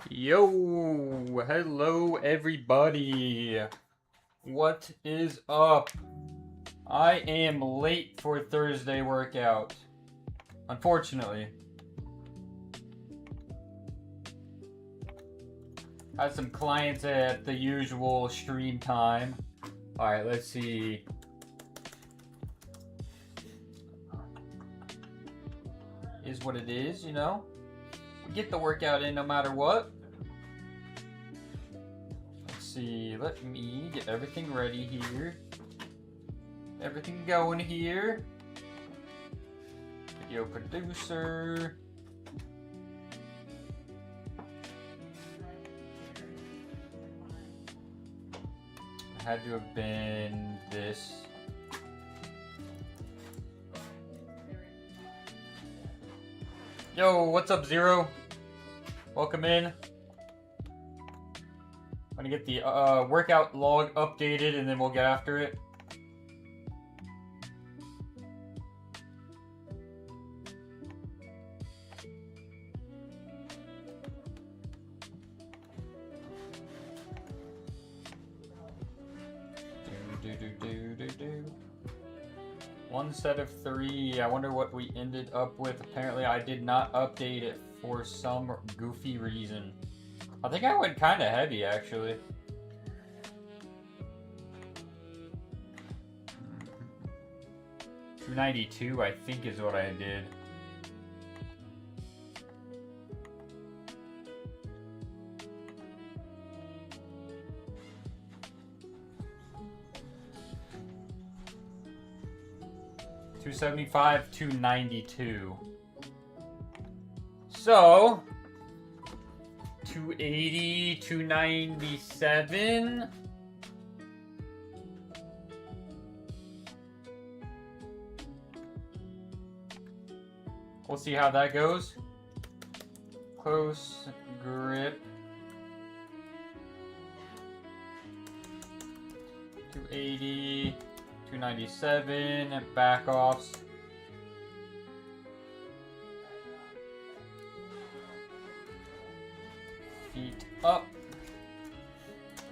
Yo, hello everybody. What is up? I am late for Thursday workout. Unfortunately. Had some clients at the usual stream time. Alright, let's see. Is what it is, you know? We get the workout in no matter what. Let's see, let me get everything ready here. Everything going here. Video producer. Had to have been this. Yo, what's up, Zero? Welcome in. I'm gonna get the workout log updated and then we'll get after it. One set of 3. I wonder what we ended up with. Apparently I did not update it for some goofy reason. I think I went kind of heavy actually. $292 I think is what I did. $275, $292. So, $280, $297. We'll see how that goes. Close grip. 280. 297, back offs. Feet up.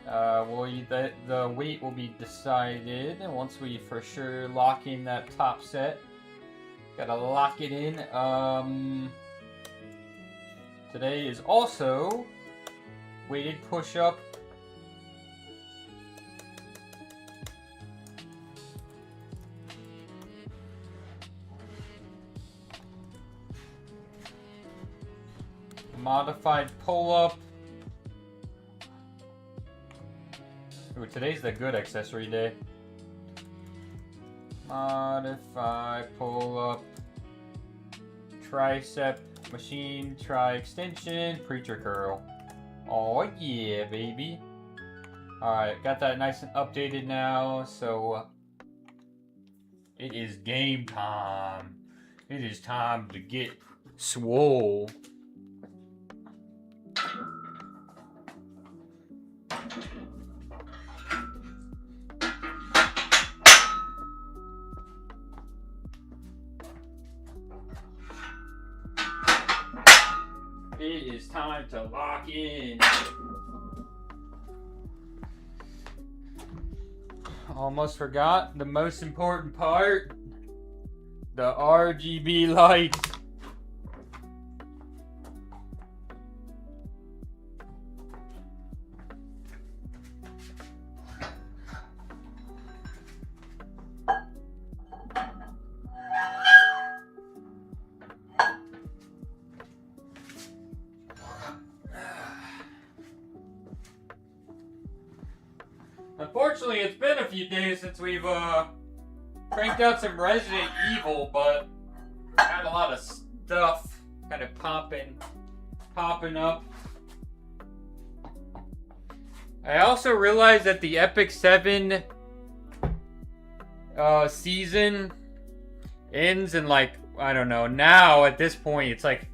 The weight will be decided once we for sure lock in that top set. Gotta lock it in. Today is also weighted push-up. Modified pull-up. Ooh, today's the good accessory day. Modified pull-up. Tricep machine, tri-extension, preacher curl. Oh yeah, baby. Alright, got that nice and updated now, so it is game time. It is time to get swole. It is time to lock in. Almost forgot the most important part. The RGB lights. Unfortunately, it's been a few days since we've cranked out some Resident Evil, but had a lot of stuff kind of popping up. I also realized that the Epic 7 season ends in like, I don't know, now at this point it's like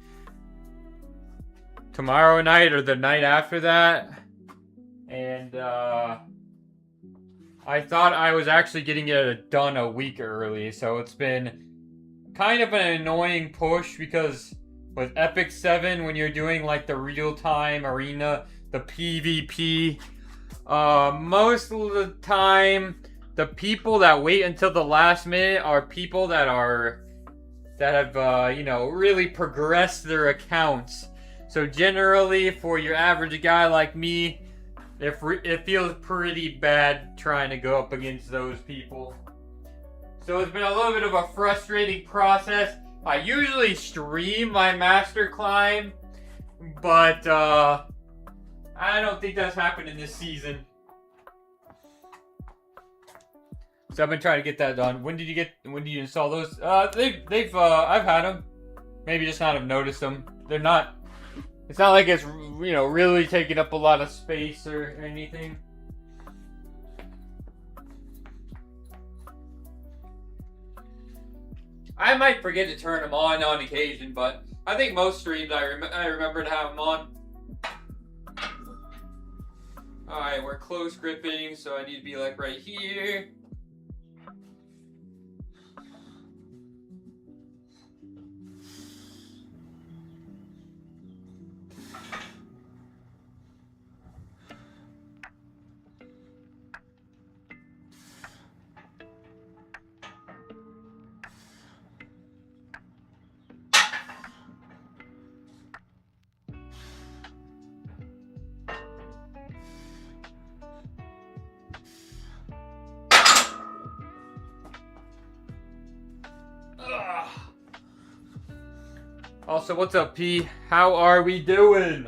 tomorrow night or the night after that. And I thought I was actually getting it done a week early, so it's been kind of an annoying push because with Epic 7 when you're doing like the real-time arena, the PvP. Most of the time, the people that wait until the last minute are people that have you know, really progressed their accounts. So generally, for your average guy like me, it feels pretty bad trying to go up against those people. So it's been a little bit of a frustrating process. I usually stream my master climb, but I don't think that's happening this season. So I've been trying to get that done. When did you install those? I've had them. Maybe just not have noticed them. They're not. It's not like it's, you know, really taking up a lot of space or anything. I might forget to turn them on occasion, but I think most streams I remember to have them on. Alright, we're close gripping, so I need to be like right here. Also, what's up, P? How are we doing?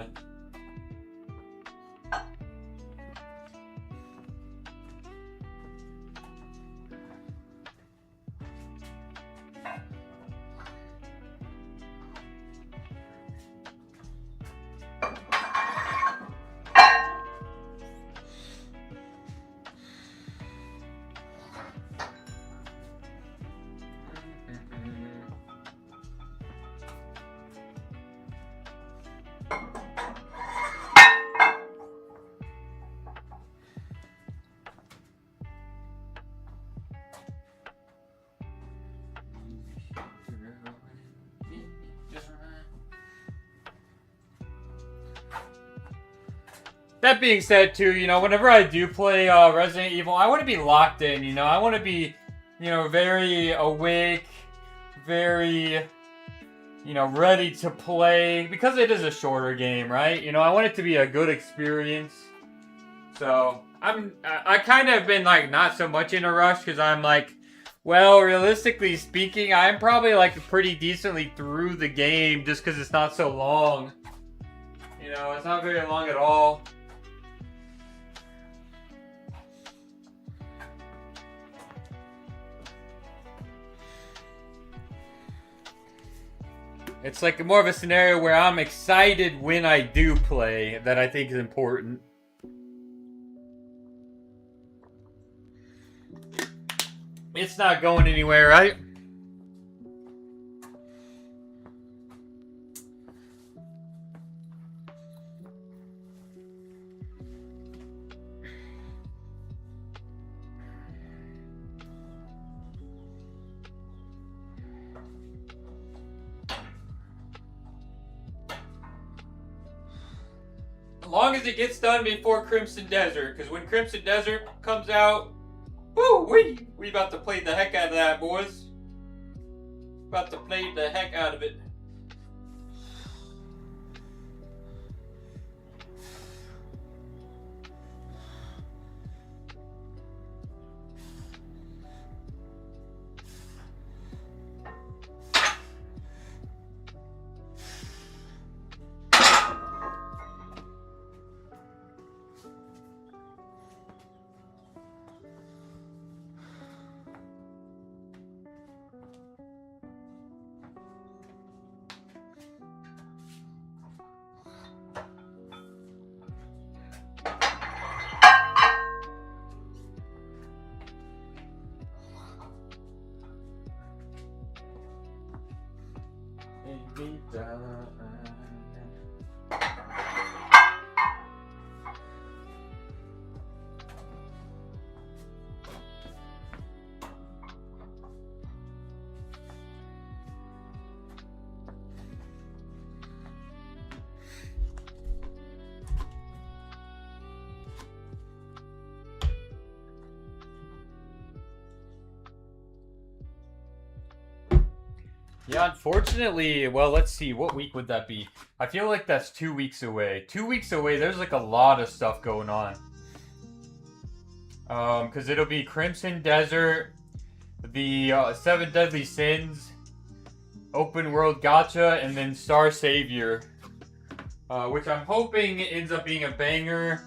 That being said, too, you know, whenever I do play Resident Evil, I want to be locked in, you know. I want to be, you know, very awake, very, you know, ready to play. Because it is a shorter game, right? You know, I want it to be a good experience. So, I kind of been, like, not so much in a rush because I'm like, well, realistically speaking, I'm probably, like, pretty decently through the game just because it's not so long. You know, it's not very long at all. It's like more of a scenario where I'm excited when I do play that I think is important. It's not going anywhere, right? As long as it gets done before Crimson Desert, because when Crimson Desert comes out, woo, we about to play the heck out of that, boys. About to play the heck out of it. Yeah, unfortunately, well, let's see. What week would that be? I feel like that's 2 weeks away. 2 weeks away, there's like a lot of stuff going on. Because it'll be Crimson Desert, the Seven Deadly Sins, Open World Gacha, and then Star Savior. Which I'm hoping ends up being a banger.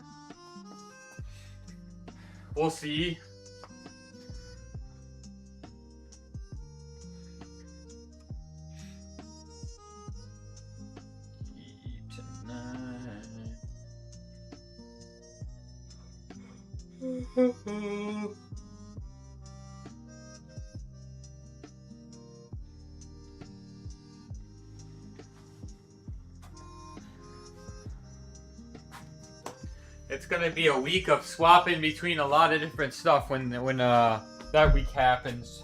We'll see. It's gonna be a week of swapping between a lot of different stuff when that week happens.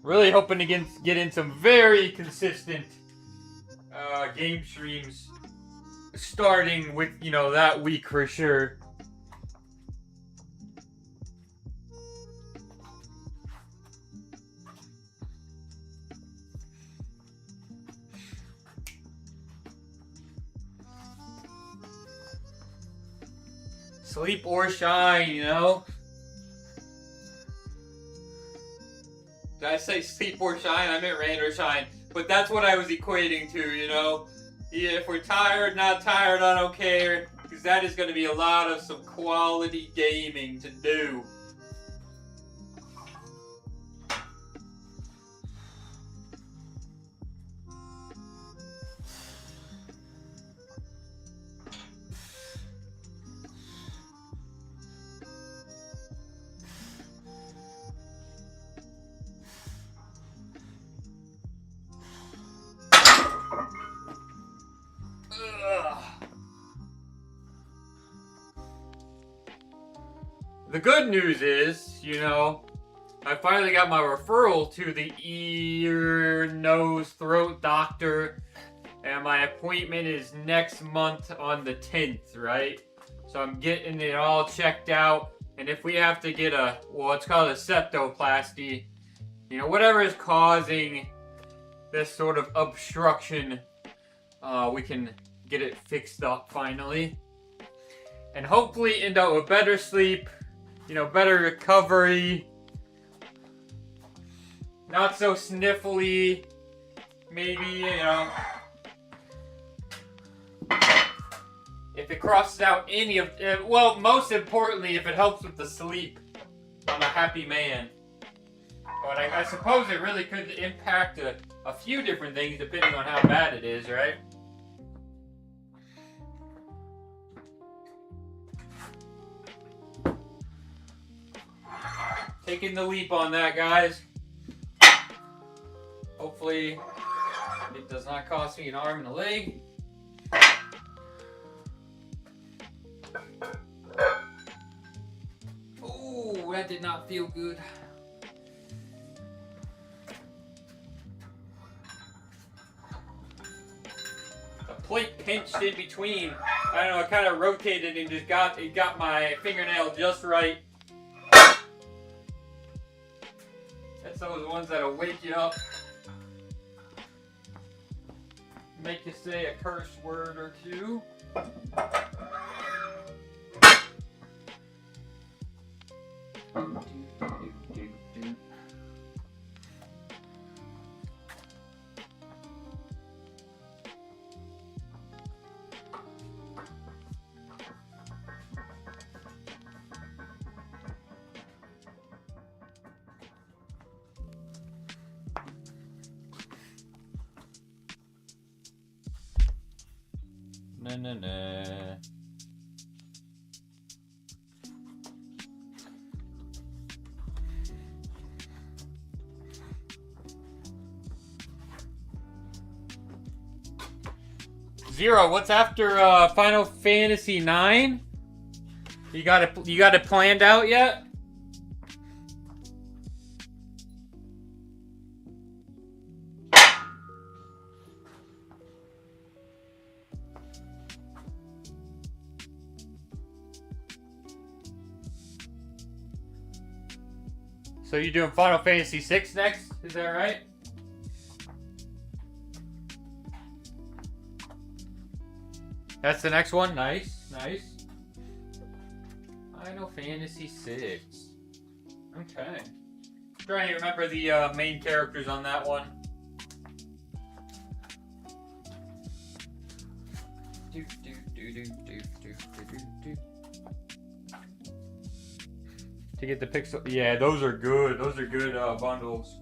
Really hoping to get in some very consistent game streams, starting with that week for sure. Sleep or shine, Did I say sleep or shine? I meant rain or shine. But that's what I was equating to, Yeah, if we're tired, not tired, I don't care. Because that is going to be a lot of some quality gaming to do. The good news is, I finally got my referral to the ear, nose, throat doctor, and my appointment is next month on the 10th, right? So I'm getting it all checked out, and if we have to get it's called a septoplasty, whatever is causing this sort of obstruction, we can get it fixed up finally. And hopefully end up with better sleep, better recovery, not so sniffly, maybe, if it crosses out any of, well, most importantly, if it helps with the sleep, I'm a happy man. But I suppose it really could impact a few different things depending on how bad it is, right? Taking the leap on that, guys. Hopefully, it does not cost me an arm and a leg. Oh, that did not feel good. The plate pinched in between. I don't know, it kind of rotated and just got my fingernail just right. That's those ones that'll wake you up. Make you say a curse word or two. Na. Zero, what's after Final Fantasy IX? You got it planned out yet? So you're doing Final Fantasy VI next? Is that right? That's the next one? Nice, nice. Final Fantasy VI. Okay. Trying to remember the main characters on that one. To get the pixel, yeah, those are good. Those are good bundles.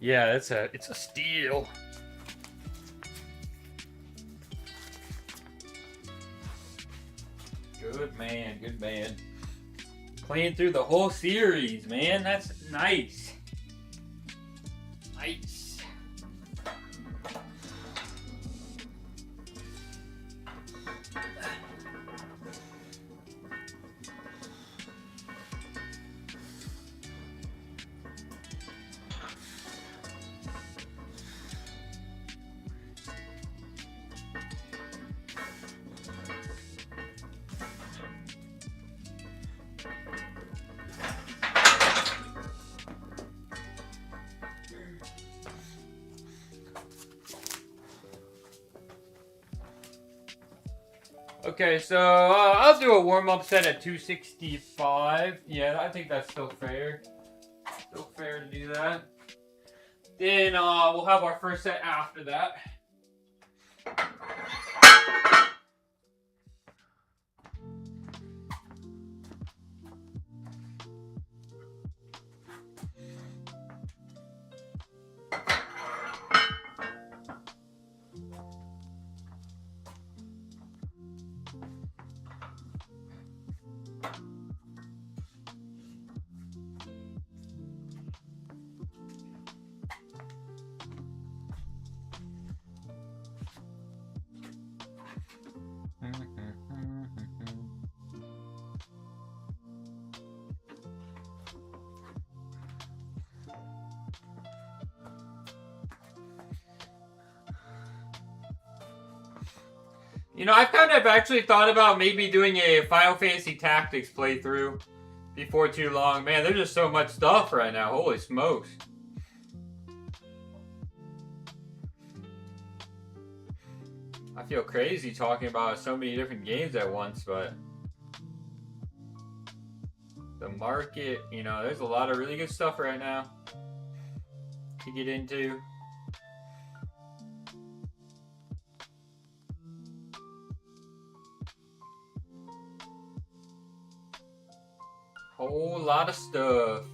Yeah, it's a steal. Good man, good man. Playing through the whole series, man. That's nice. Nice. Okay, so I'll do a warm-up set at 265. Yeah, I think that's still fair. Still fair to do that. Then we'll have our first set after that. You know, I've kind of actually thought about maybe doing a Final Fantasy Tactics playthrough before too long. Man, there's just so much stuff right now. Holy smokes. I feel crazy talking about so many different games at once, but the market, you know, there's a lot of really good stuff right now to get into. Whole lot of stuff.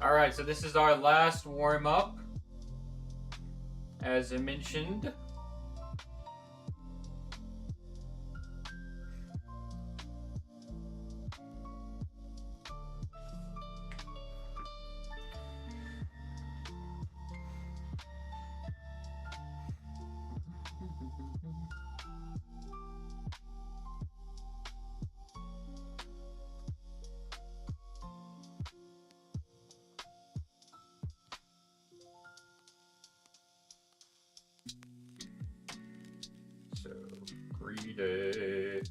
Alright, so this is our last warm-up, as I mentioned. So, greedy.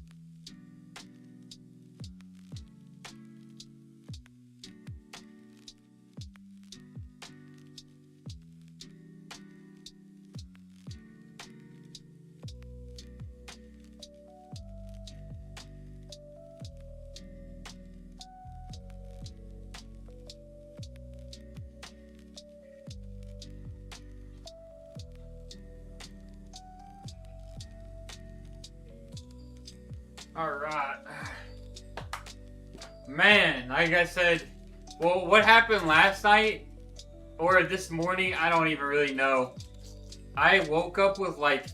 Alright. Man, like I said, well, what happened last night or this morning, I don't even really know. I woke up with like,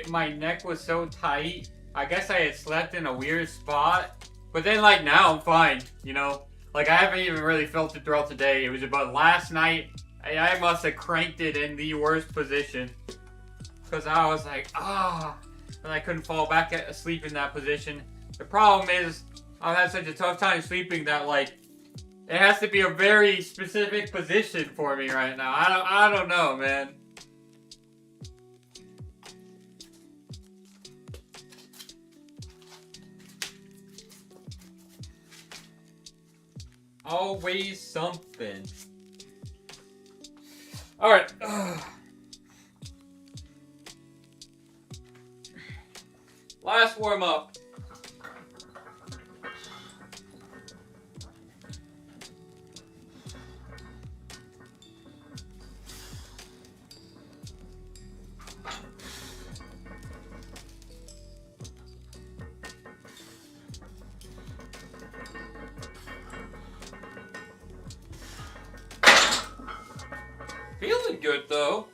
my neck was so tight. I guess I had slept in a weird spot. But then like now I'm fine, you know. Like I haven't even really felt it throughout the day. It was about last night. I must have cranked it in the worst position. Because I was like, and I couldn't fall back asleep in that position. The problem is, I've had such a tough time sleeping that, like, it has to be a very specific position for me right now. I don't know, man. Always something. Alright. Last warm up. Feeling good though.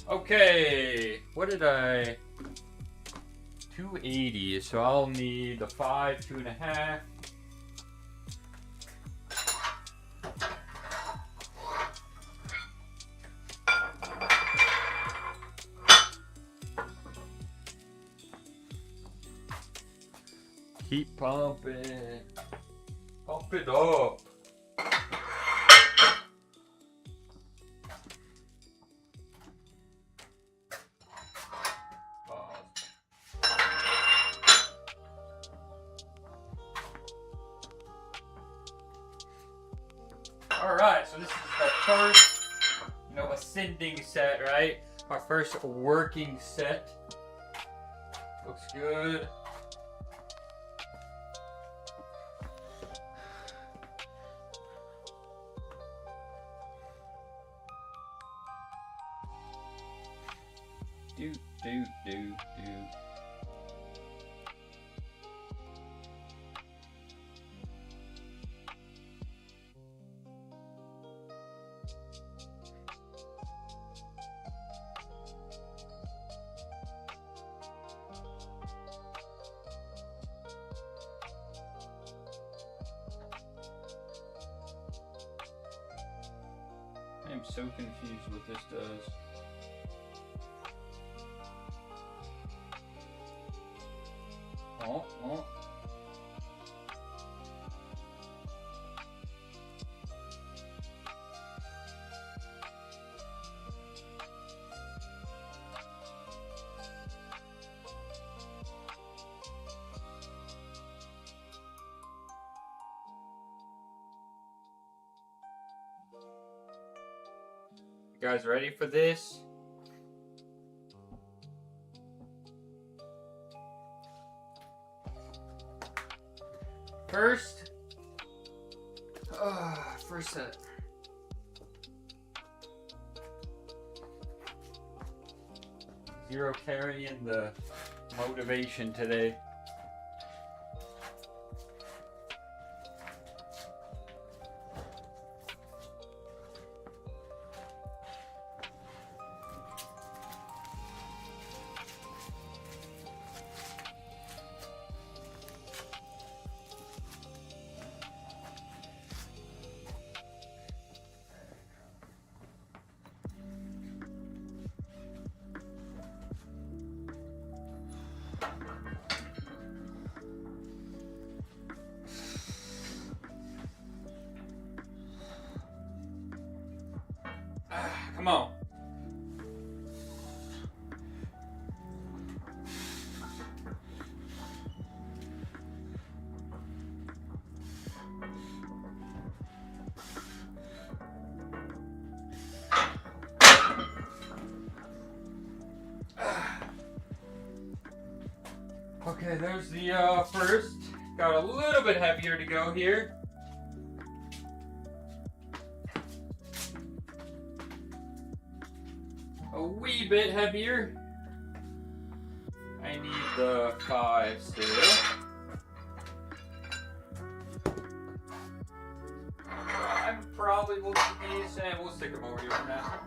Okay, what did I? 280, so I'll need the 5, 2.5. Keep pumping. Pump it up. Alright, so this is our first, ascending set, right? Our first working set. Looks good. Do. I'm so confused what this does. Oh. You guys ready for this? First set. Zero carrying the motivation today. Come on. Okay, there's the first. Got a little bit heavier to go here. A wee bit heavier. I need the 5 still. I probably will keep these and we'll stick them over here for now.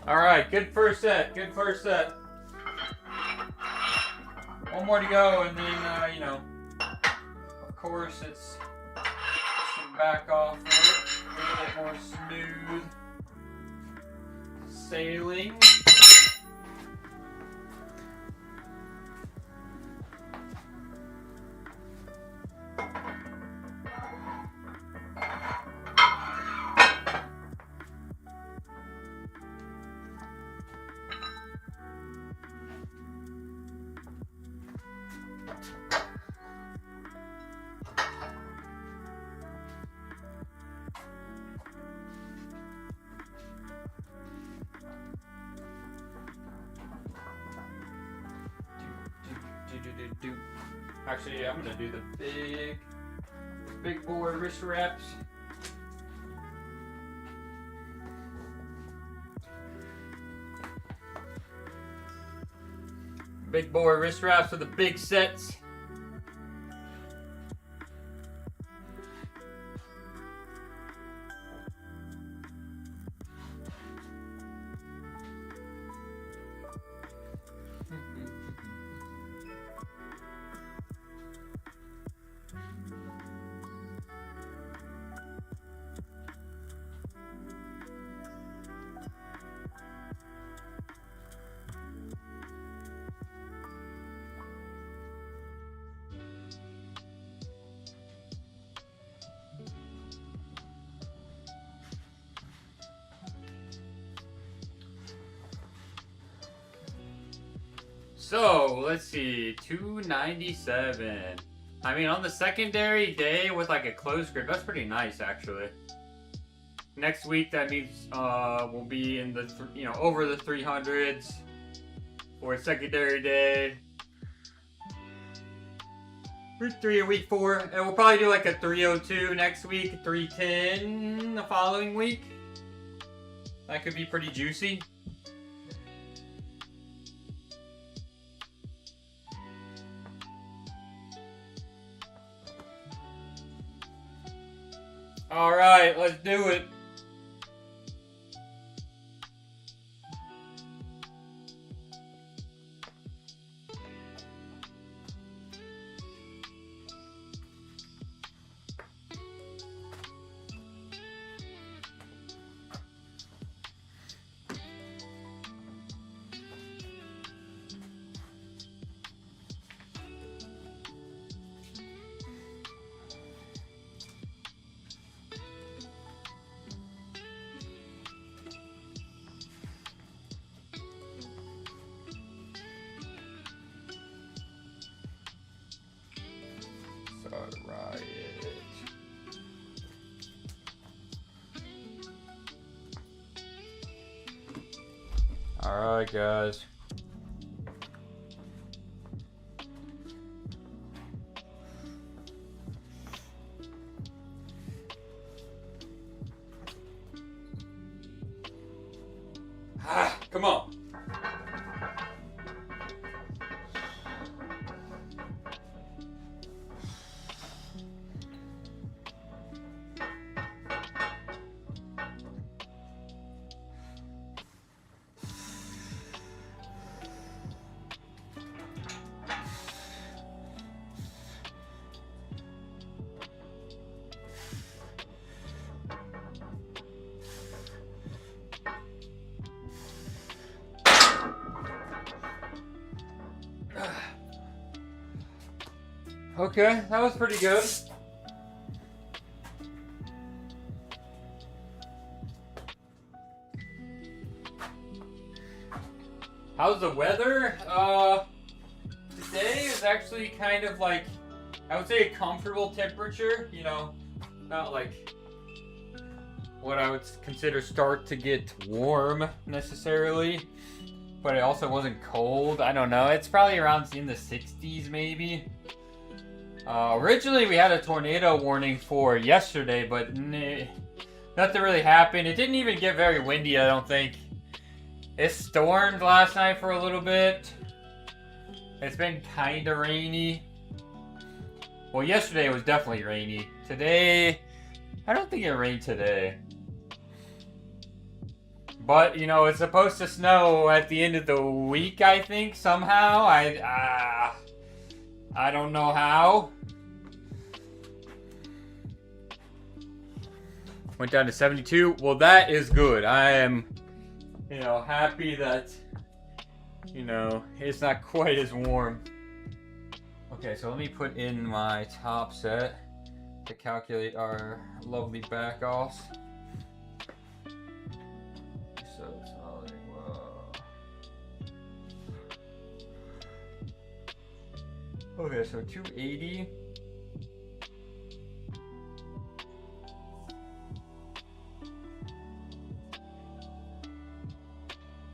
Alright, good first set. Good first set. One more to go, and then, you know, of course, it's some back off for it. A little bit more smooth sailing. Actually, I'm gonna do the big boy wrist wraps. Big boy wrist wraps for the big sets. So, let's see, 297. I mean, on the secondary day with like a closed grip, that's pretty nice actually. Next week, that means we'll be in the, you know, over the 300s for secondary day. Week 4, and we'll probably do like a 302 next week, 310 the following week. That could be pretty juicy. All right, let's do it. Riot. All right, guys. Come on. Okay, that was pretty good. How's the weather? Today is actually kind of like, I would say a comfortable temperature, you know, not like what I would consider start to get warm necessarily, but it also wasn't cold. I don't know, it's probably around in the 60s maybe. Originally we had a tornado warning for yesterday, but nothing really happened. It didn't even get very windy, I don't think. It stormed last night for a little bit. It's been kind of rainy. Well, yesterday it was definitely rainy. Today, I don't think it rained today. But, you know, it's supposed to snow at the end of the week, I think, somehow. I don't know how. Went down to 72. Well, that is good. I am, you know, happy that, you know, it's not quite as warm. Okay, so let me put in my top set to calculate our lovely back offs. So it's all like, whoa. Okay, so 280.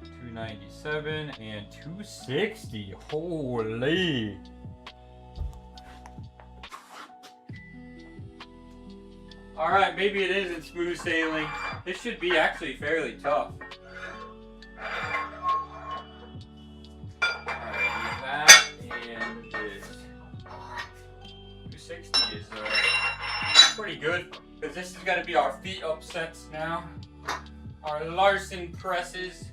297 and 260. Holy. Alright, maybe it isn't smooth sailing. This should be actually fairly tough. Alright, that and this. 260 is pretty good, because this is going to be our feet up sets now. Our Larson presses.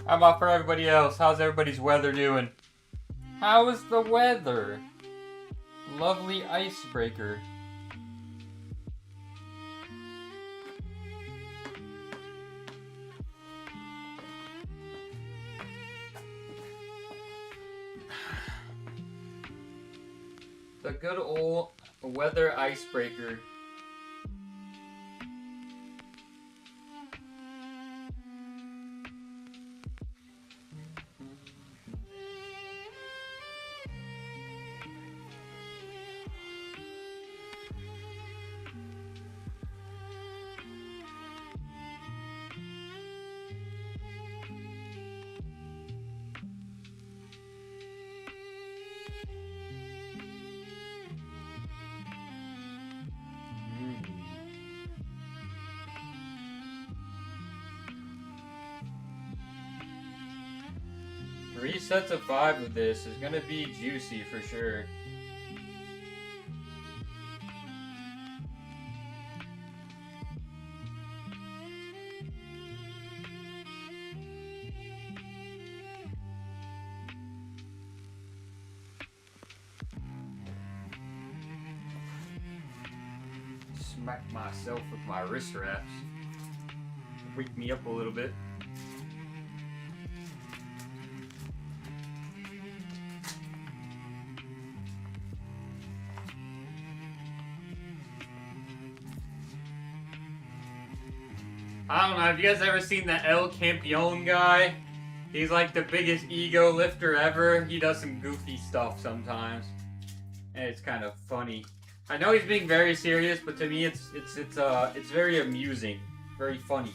How about for everybody else? How's everybody's weather doing? How is the weather? Lovely icebreaker. The good old weather icebreaker. Three sets of 5 of this is gonna be juicy for sure. Smack myself with my wrist wraps. Wake me up a little bit. I don't know, have you guys ever seen the El Campeon guy? He's like the biggest ego lifter ever. He does some goofy stuff sometimes. And it's kind of funny. I know he's being very serious, but to me it's very amusing. Very funny.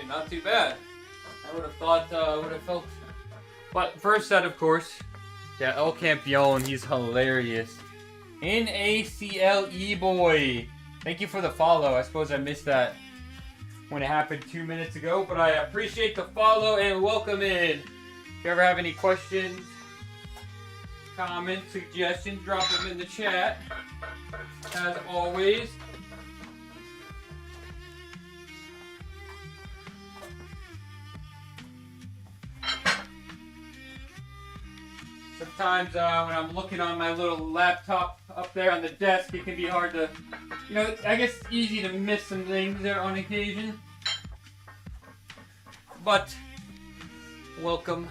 Not too bad. I would have thought, would have felt. But first set, of course, Yeah, El Campeon, he's hilarious. NACLE boy. Thank you for the follow. I suppose I missed that when it happened 2 minutes ago, but I appreciate the follow and welcome in. If you ever have any questions, comments, suggestions, drop them in the chat. As always. Sometimes when I'm looking on my little laptop up there on the desk, it can be hard to, you know, I guess it's easy to miss some things there on occasion. But, welcome.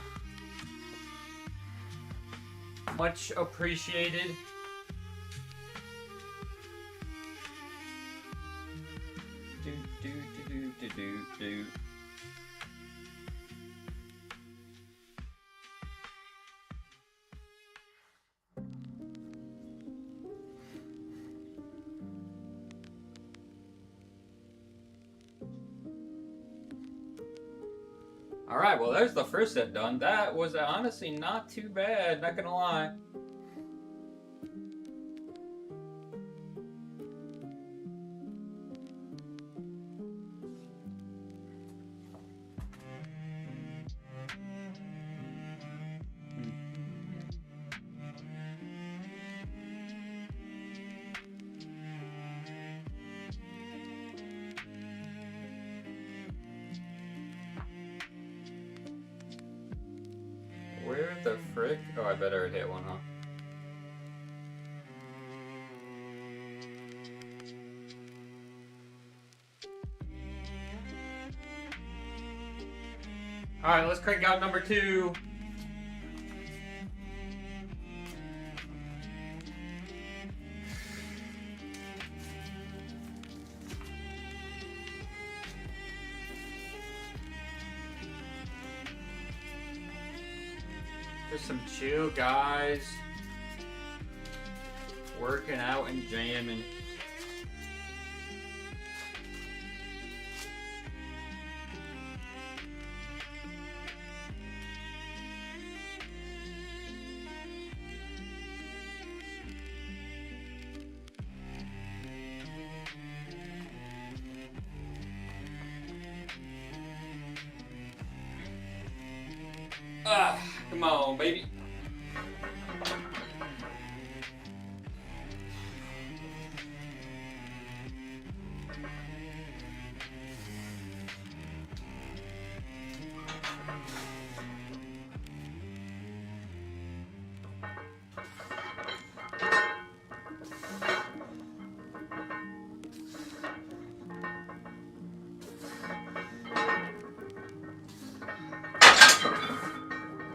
Much appreciated. Do. Alright, well there's the first set done. That was honestly not too bad, not gonna lie. Where the frick? Oh, I better hit one, huh? Alright, let's crank out number 2. Just some chill guys working out and jamming. Ah, come on, baby.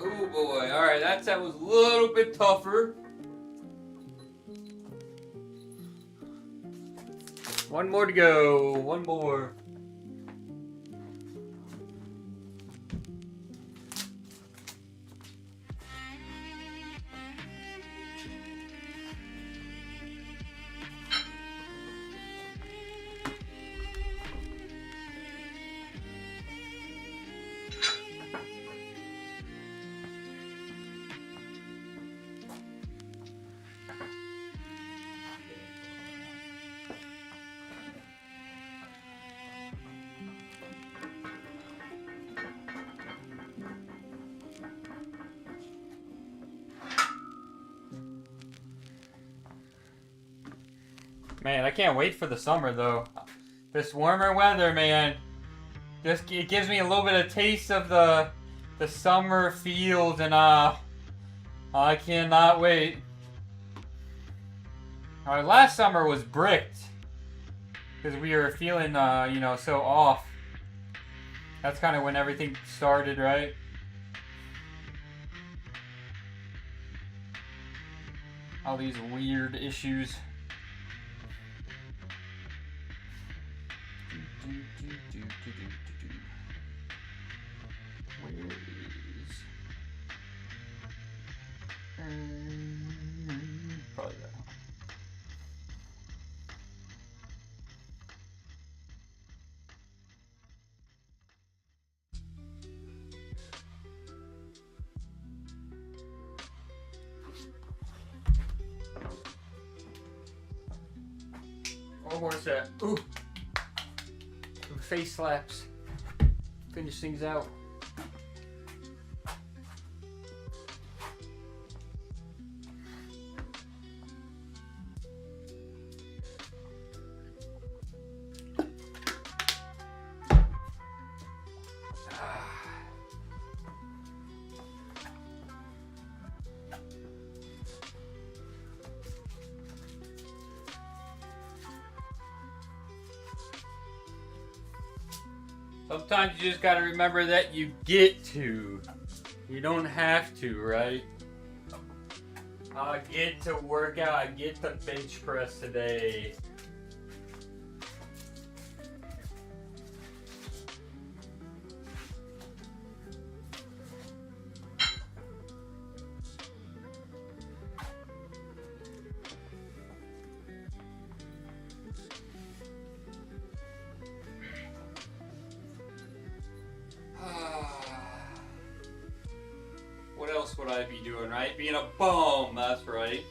Oh boy, alright, that was a little bit tougher. One more to go, one more. Man, I can't wait for the summer though. This warmer weather, man, just it gives me a little bit of taste of the summer feels, and I cannot wait. Our last summer was bricked because we were feeling you know, so off. That's kind of when everything started, right? All these weird issues. Where is... probably that. One more set. Ooh. Some face slaps. Finish things out. Sometimes you just gotta remember that you get to. You don't have to, right? I get to work out. I get to bench press today. What else would I be doing, right? Being a bum, that's right.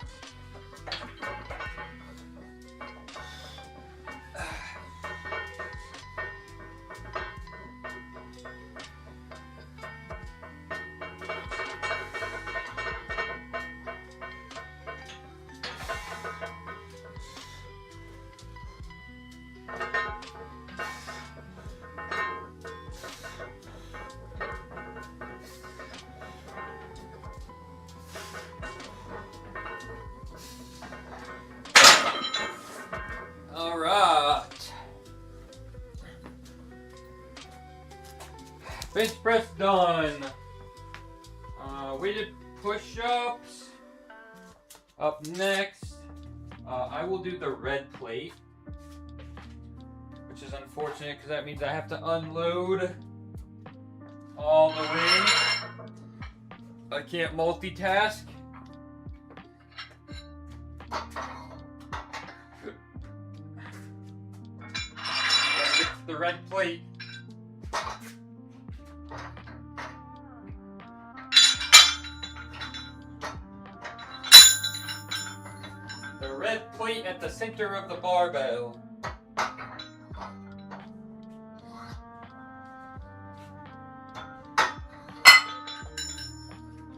Bench press done. Weighted push-ups. Up next, I will do the red plate, which is unfortunate because that means I have to unload all the way. I can't multitask. The red plate. The red plate at the center of the barbell.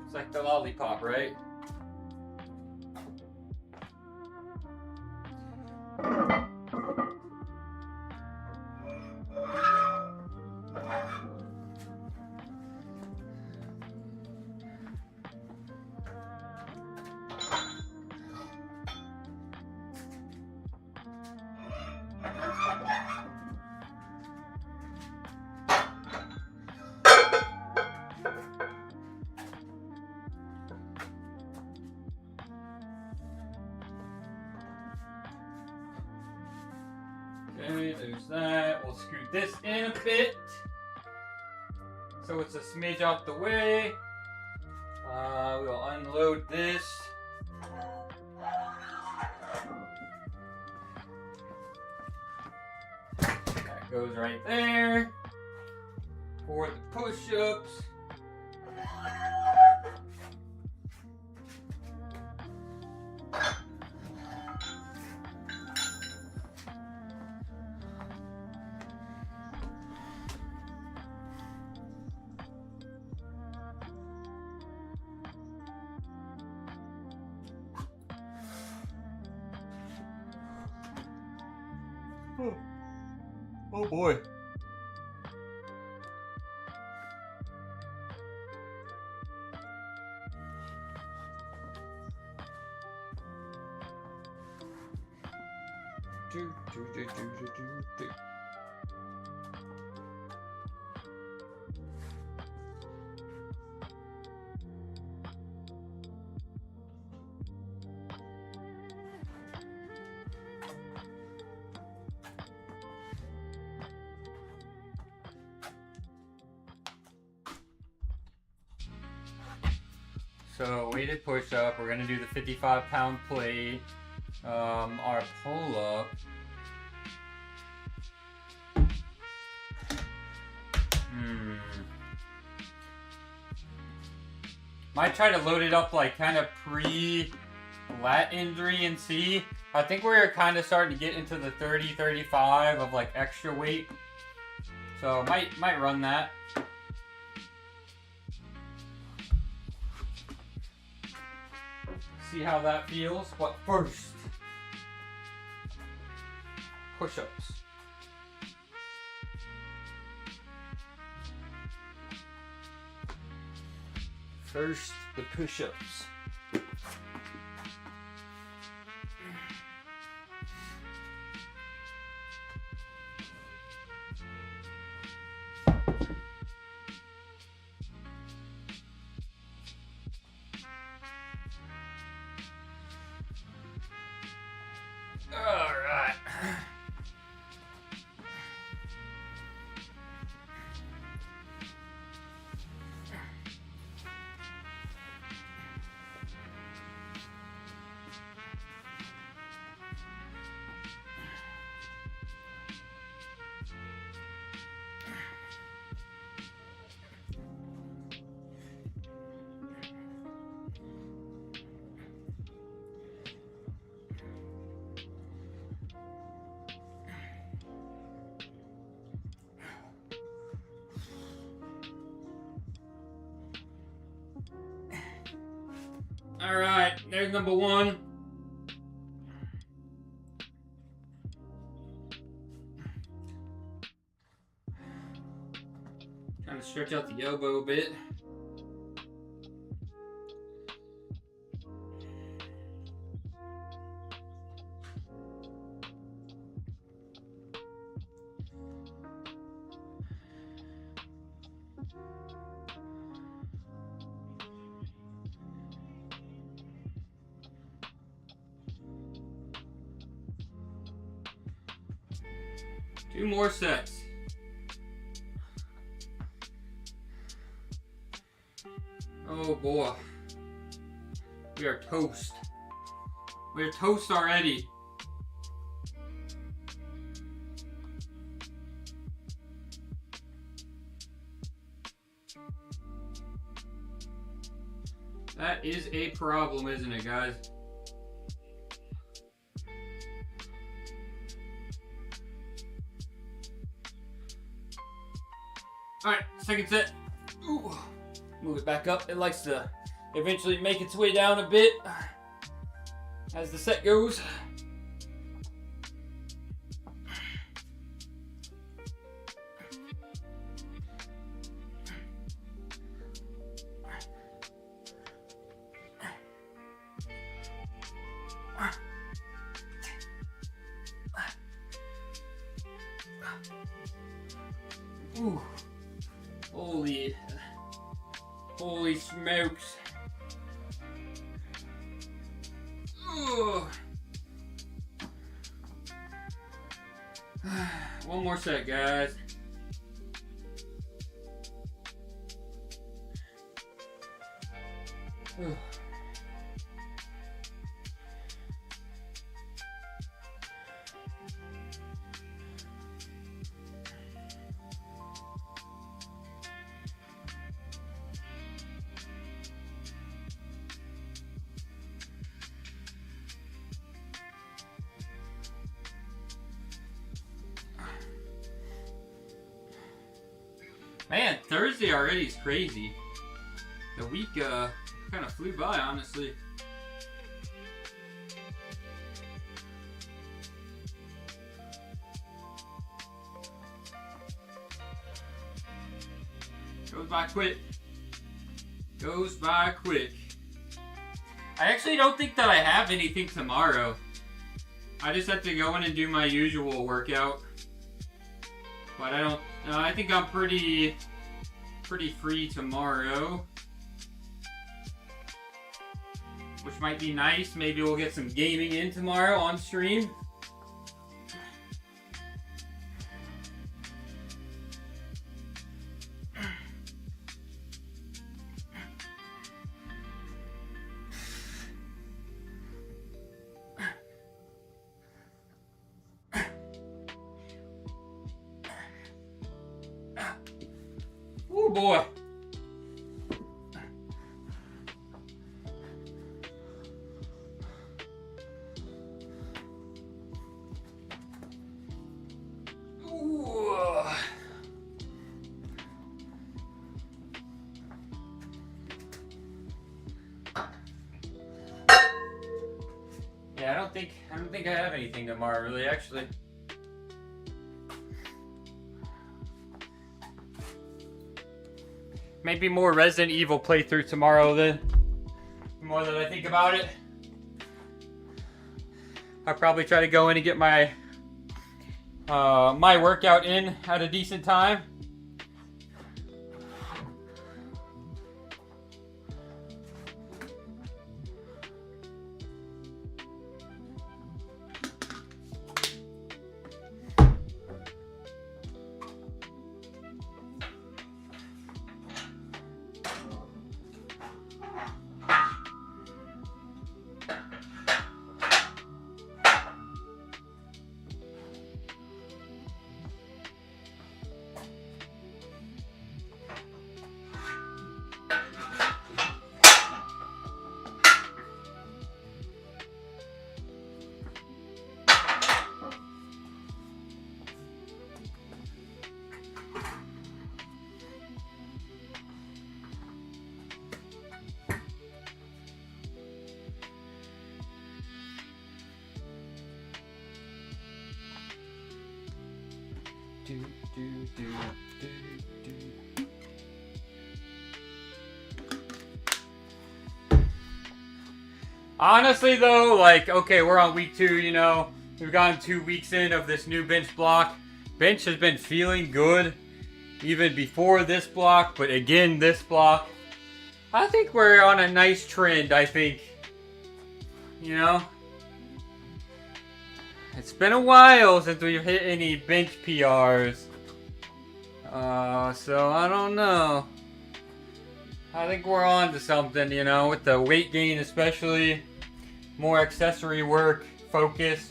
It's like the lollipop, right? Okay, there's that. We'll scoot this in a bit so it's a smidge out the way. We'll unload this. That goes right there for the push-ups. Oh boy. Do. So weighted push-up, we're gonna do the 55-pound plate. Our pull-up. Might try to load it up like kind of pre-lat injury and see. I think we're kind of starting to get into the 30, 35 of like extra weight. So might run that. See how that feels. But first, push-ups. First, the push-ups. Alright. Alright, there's number one. Trying to stretch out the elbow a bit. Two more sets. Oh boy. We are toast. We are toast already. That is a problem, isn't it, guys? Alright, second set. Ooh. Move it back up. It likes to eventually make its way down a bit as the set goes. Ooh. Holy smokes. Ooh. One more set, guys. Ooh. Man, Thursday already is crazy. The week kind of flew by, honestly. Goes by quick. Goes by quick. I actually don't think that I have anything tomorrow. I just have to go in and do my usual workout. But I don't. I think I'm pretty free tomorrow, which might be nice. Maybe we'll get some gaming in tomorrow on stream. Oh boy. don't think I have anything tomorrow, really, actually. Maybe more Resident Evil playthrough tomorrow then. The more that I think about it. I'll probably try to go in and get my my workout in at a decent time. Honestly though, like, okay, we're on week 2, you know. We've gotten 2 weeks in of this new bench block. Bench has been feeling good even before this block, but again, this block. I think we're on a nice trend, I think. You know? It's been a while since we've hit any bench PRs. So I don't know. I think we're on to something, you know, with the weight gain especially. More accessory work, focus.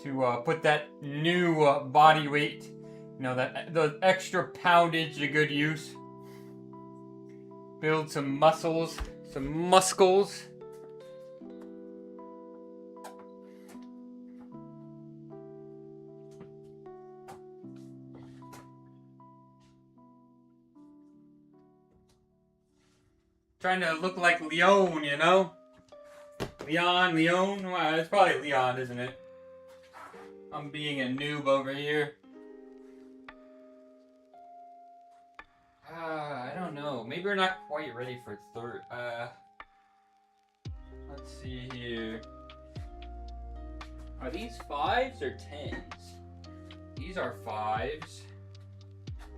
To put that new body weight, you know, that the extra poundage to good use. Build some muscles, some muscles. Trying to look like Leon, you know? Leon. Well, it's probably Leon, isn't it? I'm being a noob over here. I don't know. Maybe we're not quite ready for third. Let's see here. Are these 5s or 10s? These are 5s.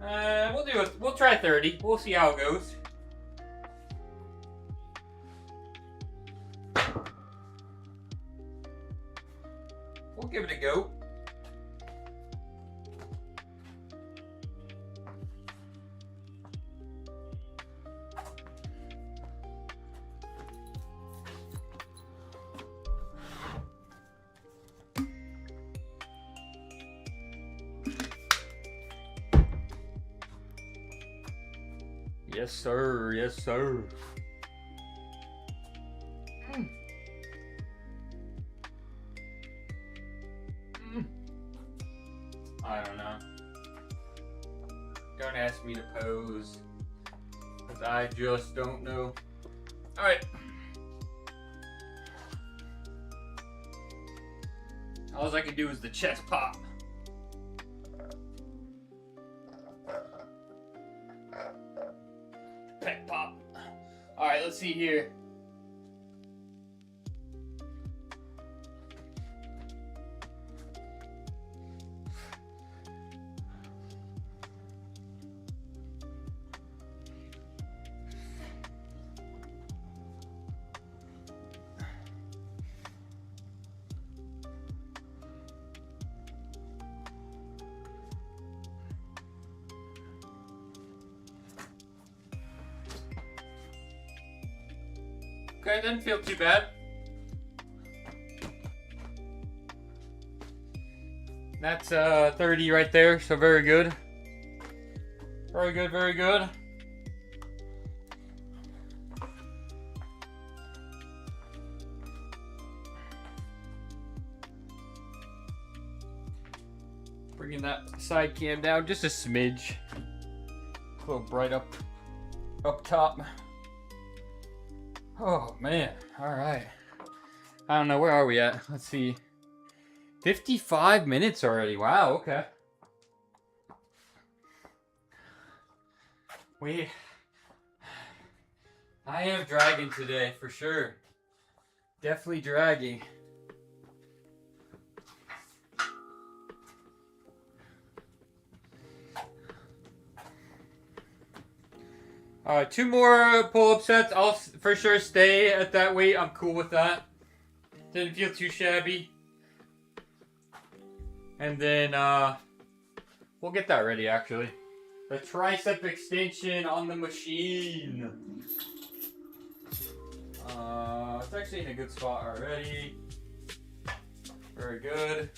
We'll do it. We'll try 30. We'll see how it goes. We'll give it a go. Yes, sir. Yes, sir. I don't know. Don't ask me to pose, because I just don't know. Alright. All I can do is the chest pop. Pec pop. Alright, let's see here. Okay, didn't feel too bad. That's 30 right there, so very good. Very good, very good. Bringing that side cam down just a smidge. A little bright up top. Oh man, all right. I don't know, where are we at? Let's see. 55 minutes already. Wow, okay. I am dragging today, for sure. Definitely dragging. Alright, 2 more pull-up sets. I'll for sure stay at that weight. I'm cool with that. Didn't feel too shabby. And then, we'll get that ready, actually. The tricep extension on the machine. It's actually in a good spot already. Very good.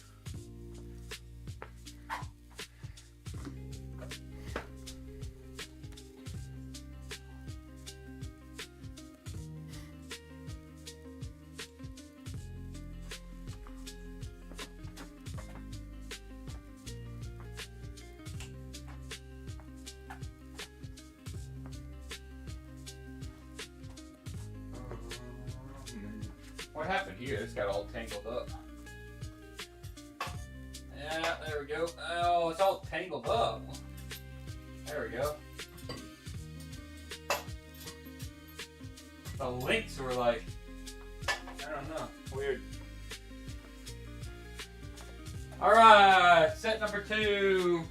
What happened here? It's got all tangled up. Yeah, there we go. Oh, it's all tangled up. There we go. The links were like, I don't know, weird. Alright, set number 2.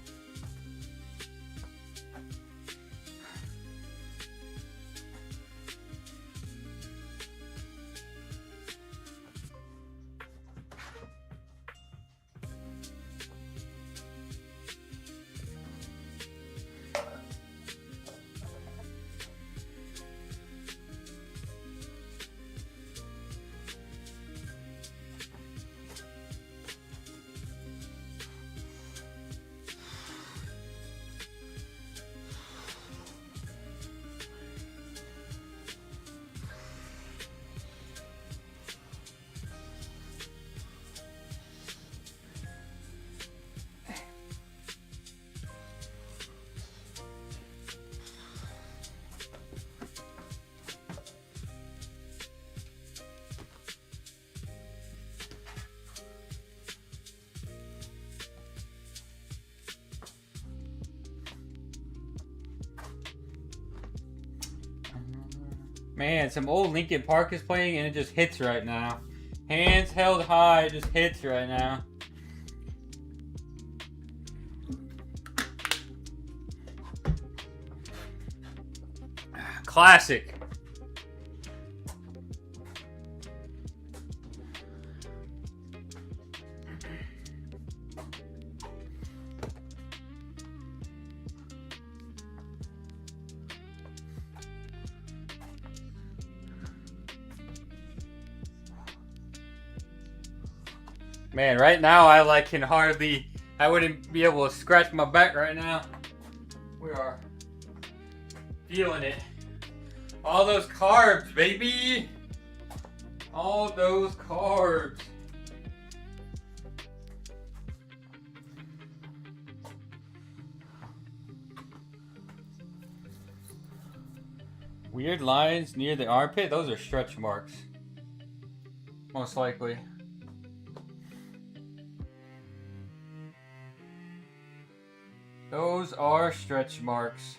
Man, some old Linkin Park is playing and it just hits right now. Hands held high, it just hits right now. Classic. Man, right now I I wouldn't be able to scratch my back right now. We are feeling it. All those carbs, baby. All those carbs. Weird lines near the armpit? Those are stretch marks. Most likely. Those are stretch marks.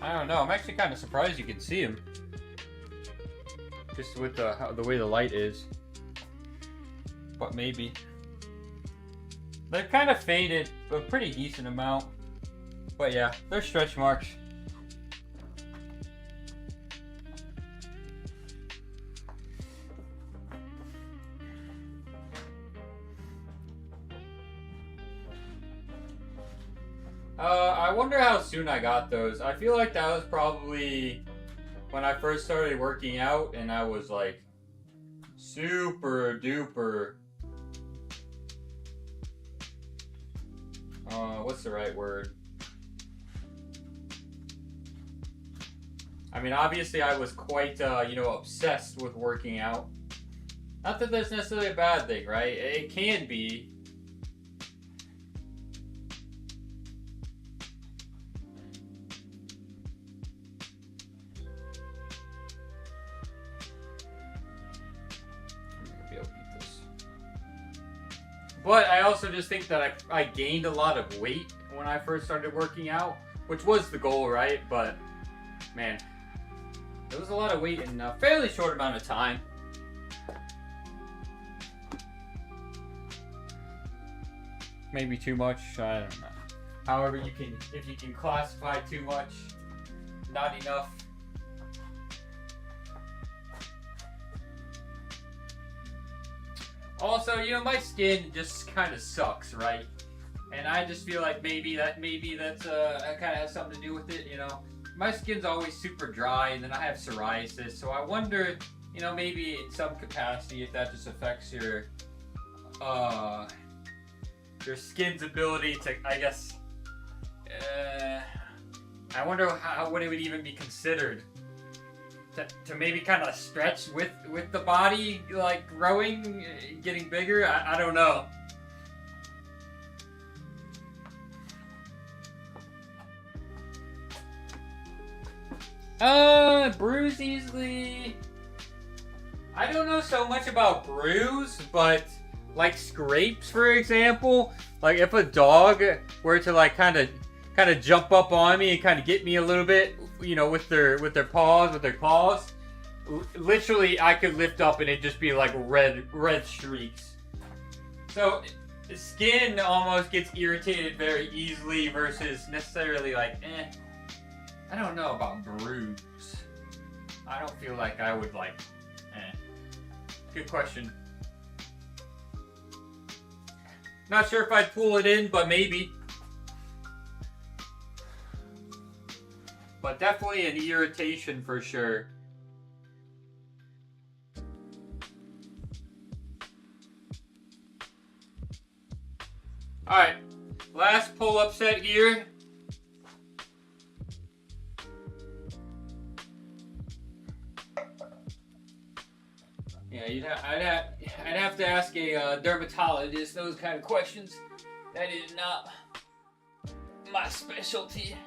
I don't know. I'm actually kind of surprised you can see them. Just with the way the light is. But maybe. They're kind of faded, but a pretty decent amount. But yeah, they're stretch marks. I wonder how soon I got those. I feel like that was probably when I first started working out, and I was like super duper. What's the right word? I mean, obviously, I was quite, obsessed with working out. Not that that's necessarily a bad thing, right? It can be. But I also just think that I gained a lot of weight when I first started working out, which was the goal, right? But, man, it was a lot of weight in a fairly short amount of time. Maybe too much, I don't know. However, if you can classify too much, not enough. Also, my skin just kind of sucks, right? And I just feel like maybe that's that kind of has something to do with it, My skin's always super dry, and then I have psoriasis, so I wonder, maybe in some capacity if that just affects your skin's ability to, I guess, I wonder what it would even be considered. To maybe kind of stretch with the body, like growing, getting bigger. I don't know. Bruise easily. I don't know so much about bruise, but like scrapes, for example. Like if a dog were to like kind of jump up on me and kind of get me a little bit, with their paws, with their claws, literally I could lift up and it'd just be like red streaks. So the skin almost gets irritated very easily versus necessarily like, I don't know about bruise. I don't feel like I would like, Good question. Not sure if I'd pull it in, but maybe. But definitely an irritation for sure. Alright, last pull-up set here. Yeah, I'd have to ask a dermatologist those kind of questions. That is not my specialty.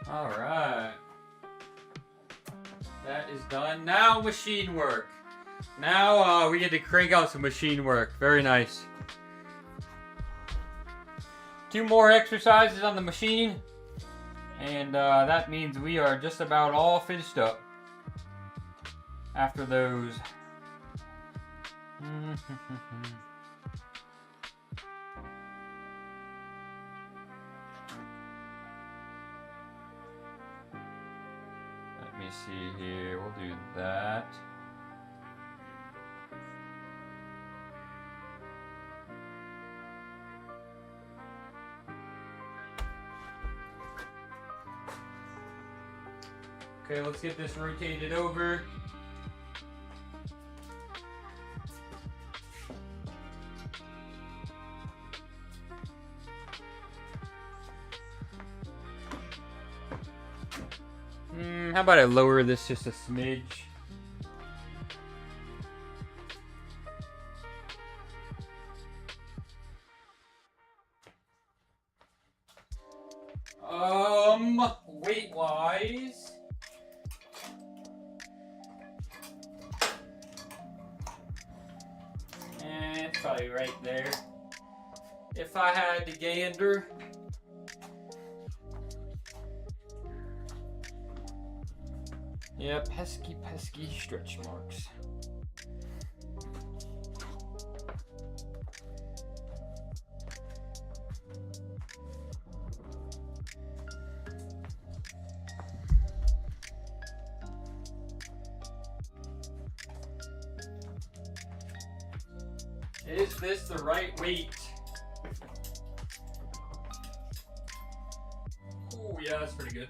Alright. That is done. Now machine work. Now we get to crank out some machine work. Very nice. 2 more exercises on the machine. And that means we are just about all finished up. After those. Let me see here, we'll do that. Okay, let's get this rotated over. How about I lower this just a smidge? Weight-wise, right there. If I had to gander. Yeah, pesky stretch marks. Is this the right weight? Oh yeah, that's pretty good.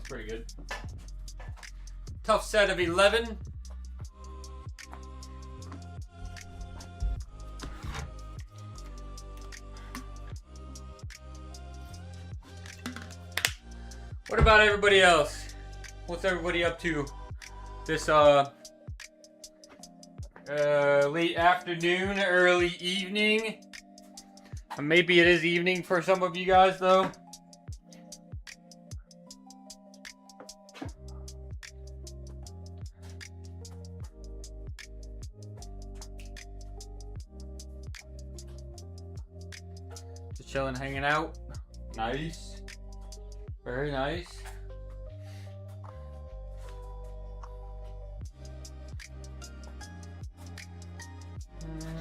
Pretty good. Tough set of 11. What about everybody else? What's everybody up to this late afternoon, early evening? Maybe it is evening for some of you guys though. Chilling, hanging out. Nice. Very nice.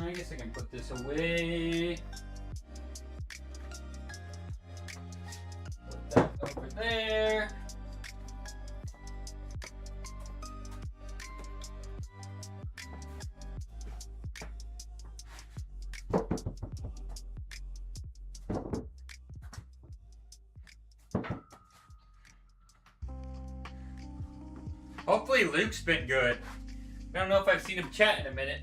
I guess I can put this away. Put that over there. Hopefully Luke's been good. I don't know if I've seen him chat in a minute.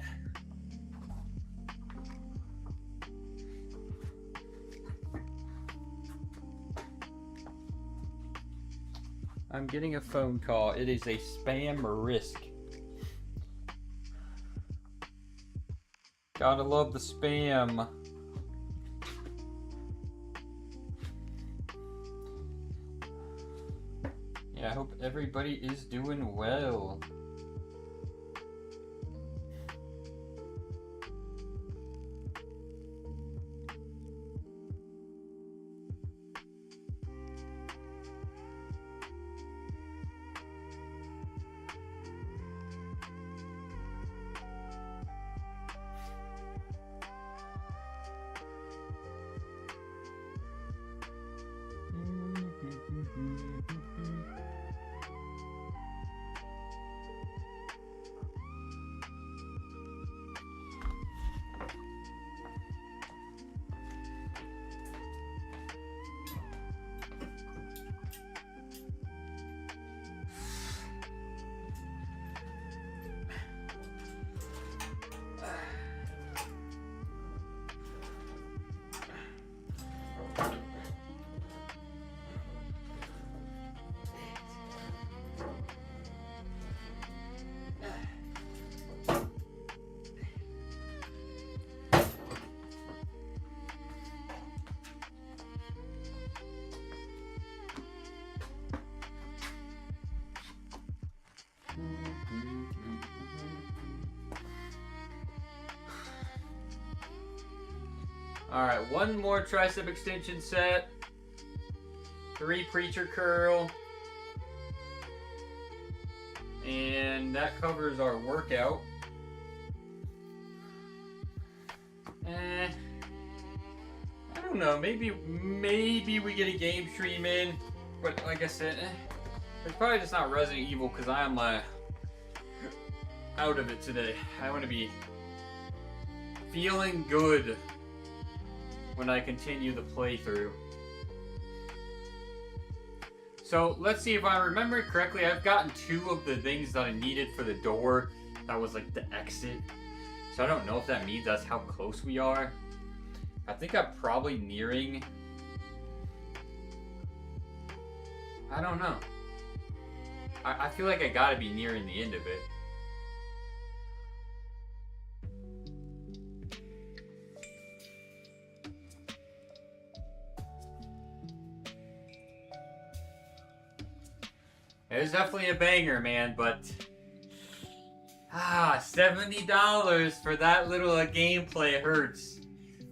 I'm getting a phone call. It is a spam risk. Gotta love the spam. Yeah, I hope everybody is doing well. Alright, one more tricep extension set. 3 preacher curl. And that covers our workout. I don't know, maybe we get a game stream in. But like I said, it's probably just not Resident Evil because I am out of it today. I want to be feeling good when I continue the playthrough. So let's see if I remember correctly. I've gotten 2 of the things that I needed for the door. That was like the exit. So I don't know if that means that's how close we are. I think I'm probably nearing I don't know. I feel like I gotta be nearing the end of it. It was definitely a banger, man, but $70 for that little gameplay hurts.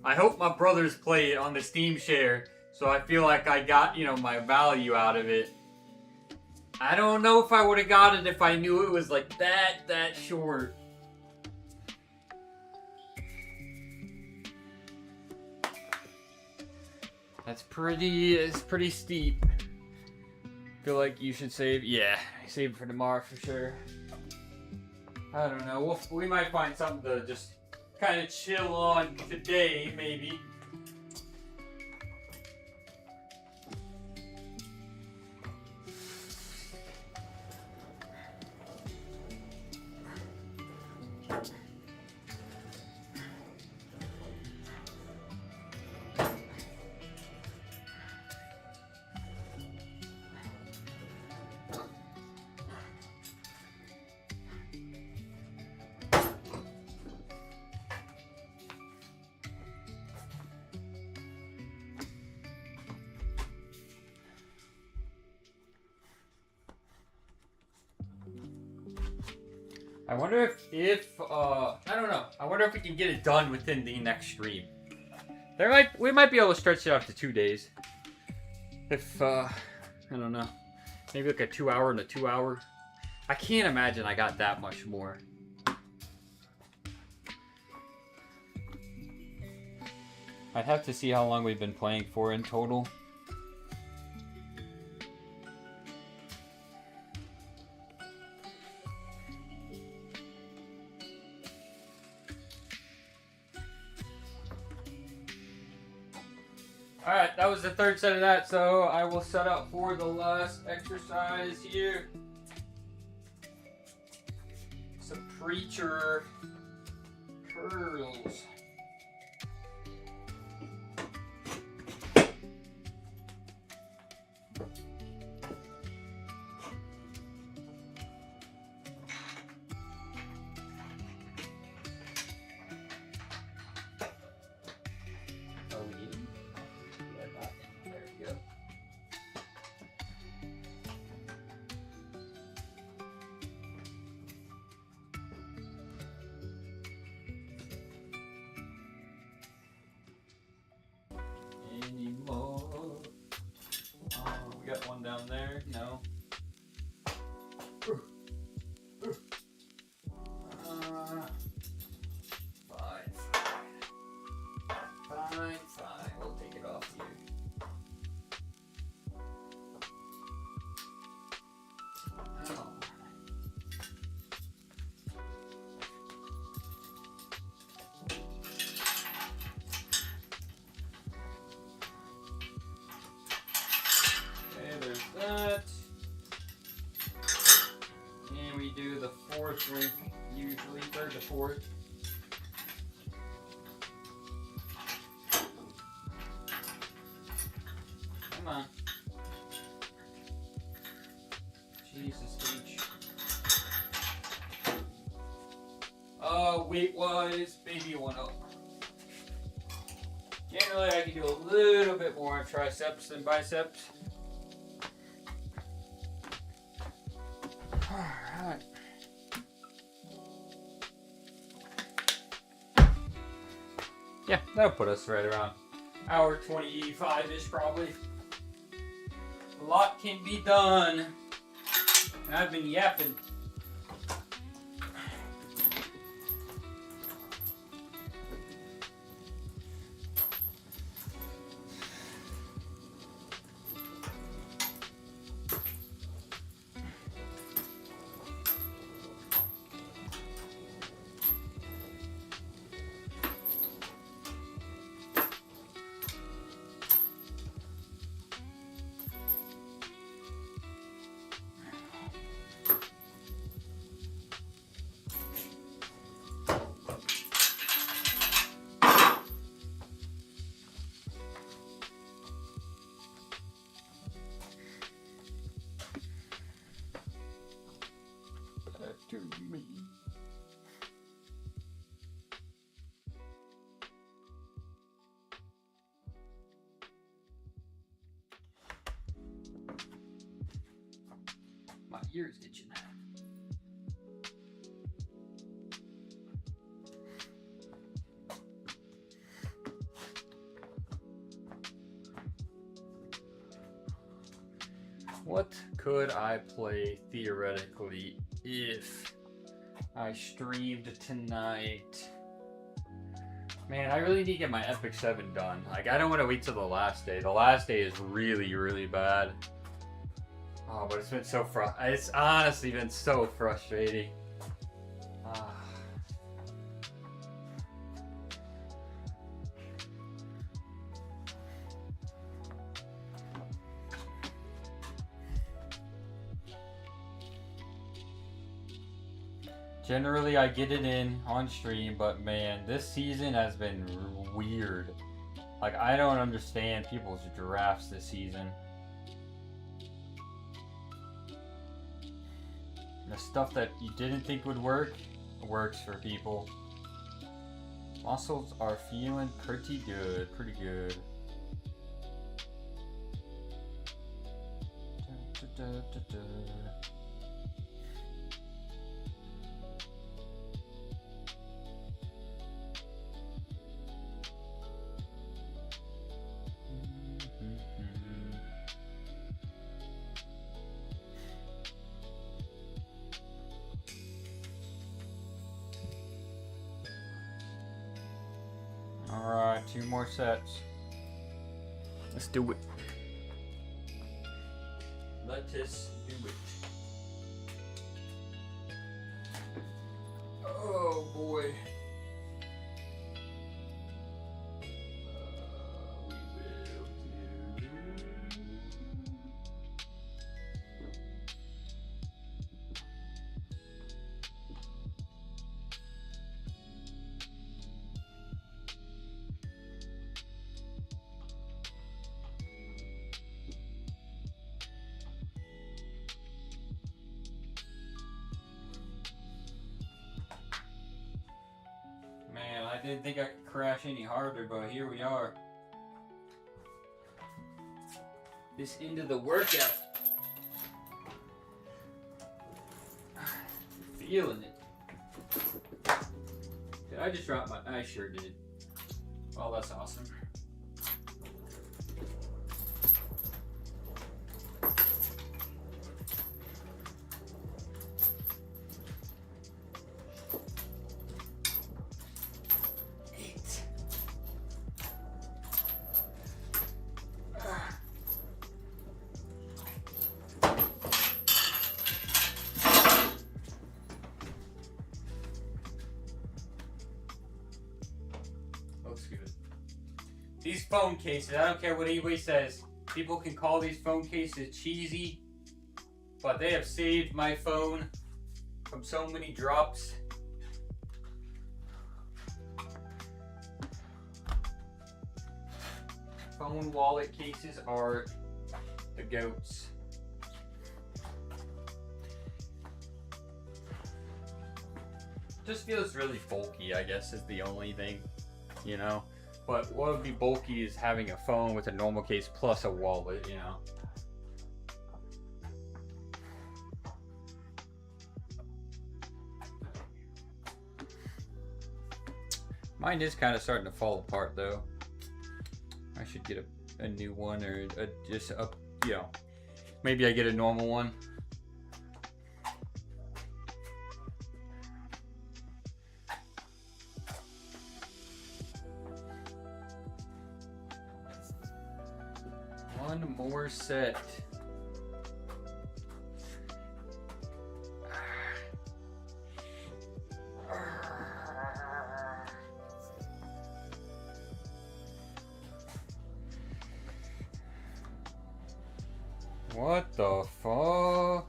I hope my brothers play it on the Steam share, so I feel like I got, my value out of it. I don't know if I would have got it if I knew it was like that short. It's pretty steep. Feel like you should save, save it for tomorrow for sure. I don't know, we might find something to just kind of chill on today, maybe. I wonder if I don't know. I wonder if we can get it done within the next stream. We might be able to stretch it out to 2 days. If I don't know, maybe like a 2 hour and a 2 hour. I can't imagine I got that much more. I'd have to see how long we've been playing for in total. Alright, that was the third set of that, so I will set up for the last exercise here. Some preacher curls. We got one down there. No. Fine. We'll take it off you. Oh. That. And we do the fourth link, usually third to fourth. Come on. Jesus H. Weight-wise, maybe one up. Generally, I can do a little bit more on triceps than biceps. Alright. Yeah, that'll put us right around hour 25-ish probably. A lot can be done. And I've been yapping. to me. My ear's itching. What could I play theoretically if I streamed tonight? Man, I really need to get my Epic 7 done. Like, I don't want to wait till the last day. The last day is really, really bad. Oh, but it's been so it's honestly been so frustrating. Generally, I get it in on stream, but man, this season has been weird. Like, I don't understand people's drafts this season. The stuff that you didn't think would work, works for people. Muscles are feeling pretty good, Alright, 2 more sets. Let's do it. Let us do it. Oh boy. I didn't think I could crash any harder, but here we are. This end of the workout. Feeling it. Did I just drop my... I sure did. Oh, that's awesome. These phone cases, I don't care what anybody says. People can call these phone cases cheesy, but they have saved my phone from so many drops. Phone wallet cases are the goats. Just feels really bulky, I guess, is the only thing, you know? But what would be bulky is having a phone with a normal case plus a wallet, you know? Mine is kind of starting to fall apart, though. I should get a new one, or just a, you know, maybe I get a normal one. One more set. What the fuck?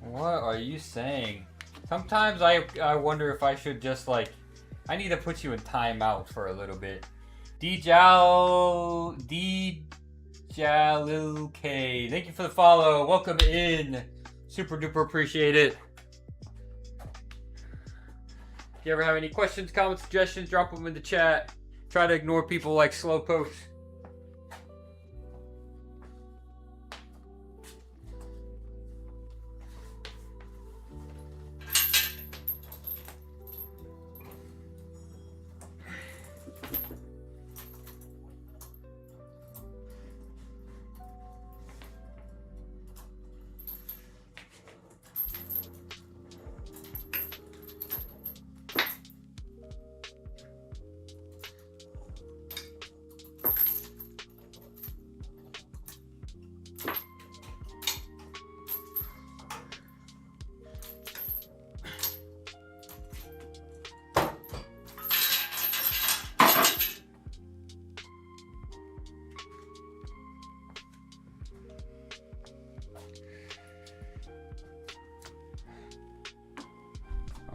What are you saying? Sometimes I wonder if I should just, like, I need to put you in timeout for a little bit. Jalil K, thank you for the follow. Welcome in. Super duper appreciate it. If you ever have any questions, comments, suggestions, drop them in the chat. Try to ignore people like slow posts.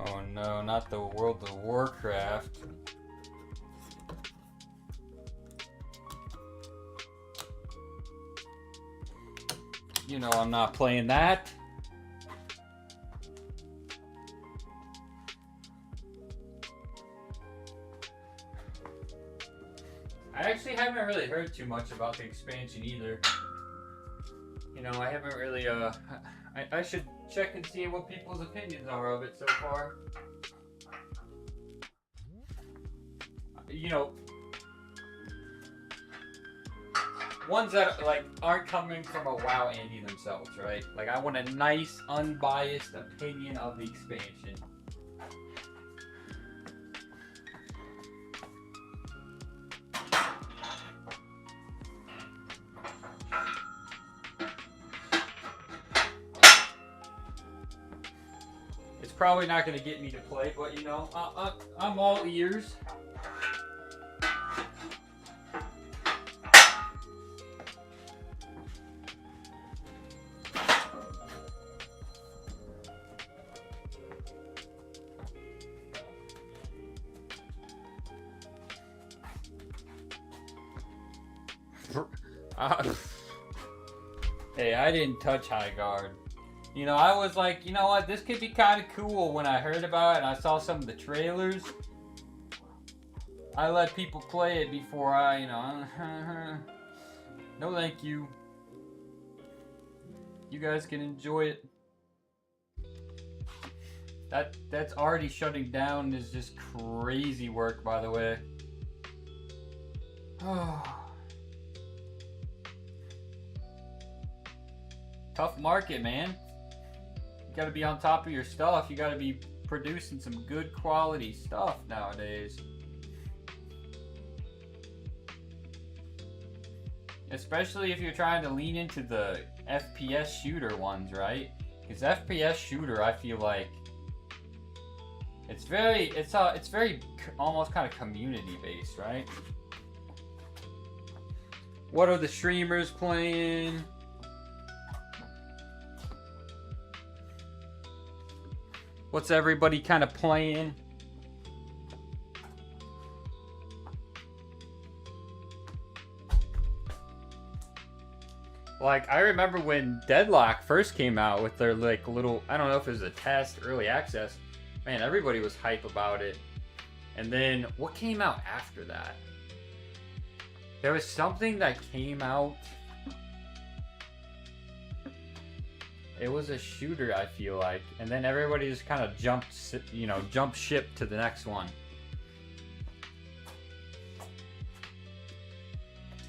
Oh no, not the World of Warcraft. You know I'm not playing that. I actually haven't really heard too much about the expansion either. You know, I haven't really, I should check and see what people's opinions are of it so far. You know, ones that like aren't coming from a WoW Andy themselves, right? Like I want a nice, unbiased opinion of the expansion. It's probably not going to get me to play, but you know, I'm all ears. Hey, I didn't touch High Guard. You know, I was like, you know what, this could be kind of cool when I heard about it and I saw some of the trailers. I let people play it before I, you know, no thank you. You guys can enjoy it. That's already shutting down is just crazy work, by the way. Tough market, man. You gotta be on top of your stuff. You gotta be producing some good quality stuff nowadays. Especially if you're trying to lean into the FPS shooter ones, right? Because FPS shooter, I feel like it's very almost kind of community based, right? What are the streamers playing? What's everybody kind of playing? Like, I remember when Deadlock first came out with their, like, little, I don't know if it was a test, early access. Man, everybody was hype about it. And then, what came out after that? There was something that came out. It was a shooter, I feel like. And then everybody just kind of jumped ship to the next one.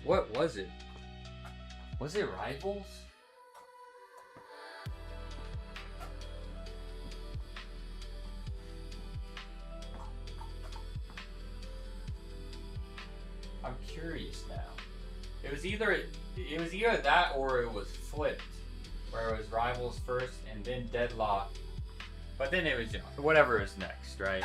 What was it? Was it Rivals? I'm curious now. It was either that or it was flipped, where it was Rivals first and then Deadlock. But then it was, you know, whatever is next, right?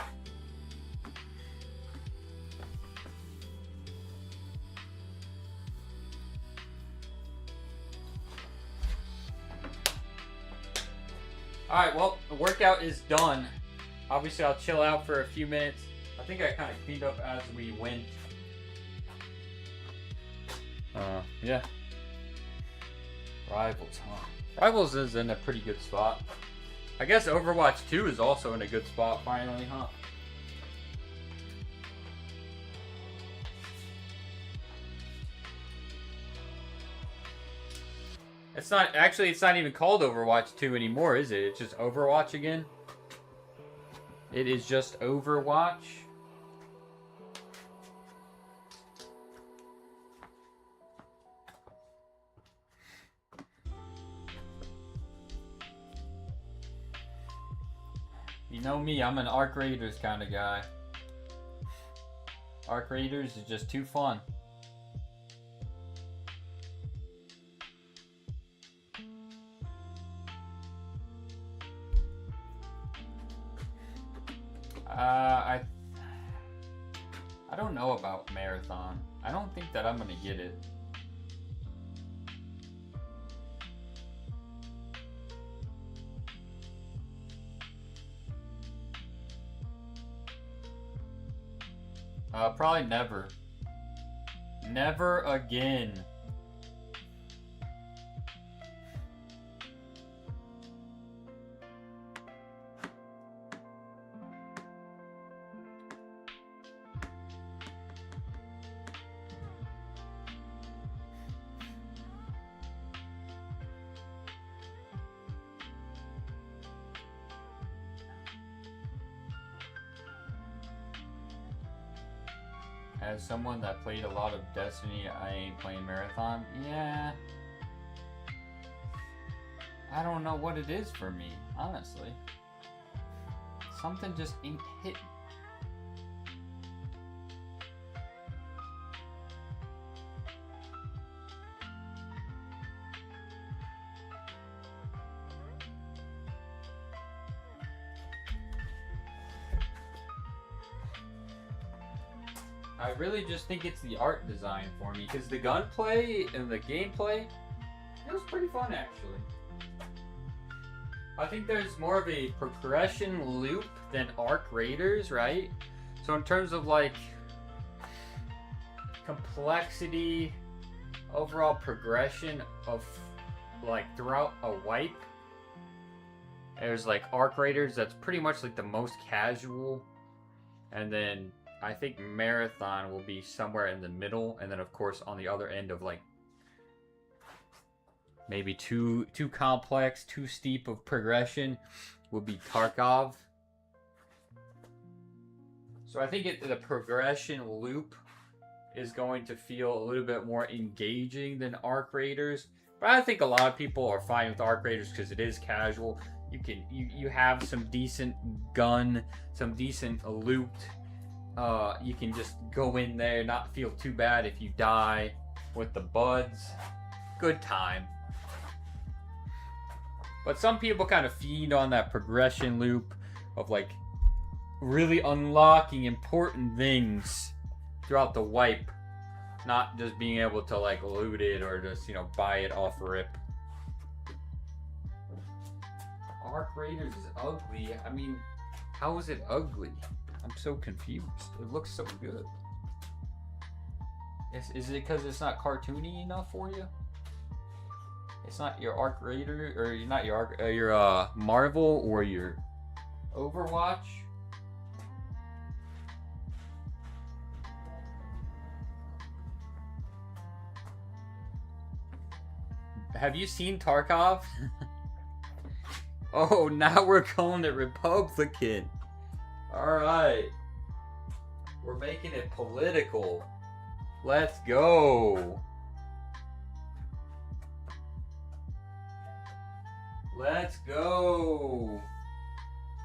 Alright, well, the workout is done. Obviously, I'll chill out for a few minutes. I think I kind of cleaned up as we went. Yeah. Rivals, huh? Rivals is in a pretty good spot. I guess Overwatch 2 is also in a good spot finally, huh? It's not actually. It's not even called Overwatch 2 anymore, is it? It's just Overwatch again. It is just Overwatch. You know me, I'm an Arc Raiders kind of guy. Arc Raiders is just too fun. I don't know about Marathon. I don't think that I'm gonna get it. Probably never. Never again. As someone that played a lot of Destiny, I ain't playing Marathon. Yeah. I don't know what it is for me, honestly. Something just ain't hitting. I really just think it's the art design for me, because the gunplay and the gameplay, it was pretty fun actually. I think there's more of a progression loop than Arc Raiders, right? So in terms of like complexity, overall progression of like throughout a wipe, there's like Arc Raiders that's pretty much like the most casual, and then I think Marathon will be somewhere in the middle, and then of course on the other end of like maybe too complex, too steep of progression would be Tarkov. So I think the progression loop is going to feel a little bit more engaging than Arc Raiders. But I think a lot of people are fine with Arc Raiders because it is casual. You have some decent gun, some decent loot. You can just go in there, not feel too bad if you die with the buds. Good time. But some people kind of feed on that progression loop of like really unlocking important things throughout the wipe, not just being able to like loot it or just, you know, buy it off rip. Arc Raiders is ugly. I mean, how is it ugly? I'm so confused. It looks so good. Is it because it's not cartoony enough for you? It's not your Arc Raider, or you're not your Marvel or your Overwatch. Have you seen Tarkov? Oh, now we're calling it Republican. Alright. We're making it political. Let's go. Let's go.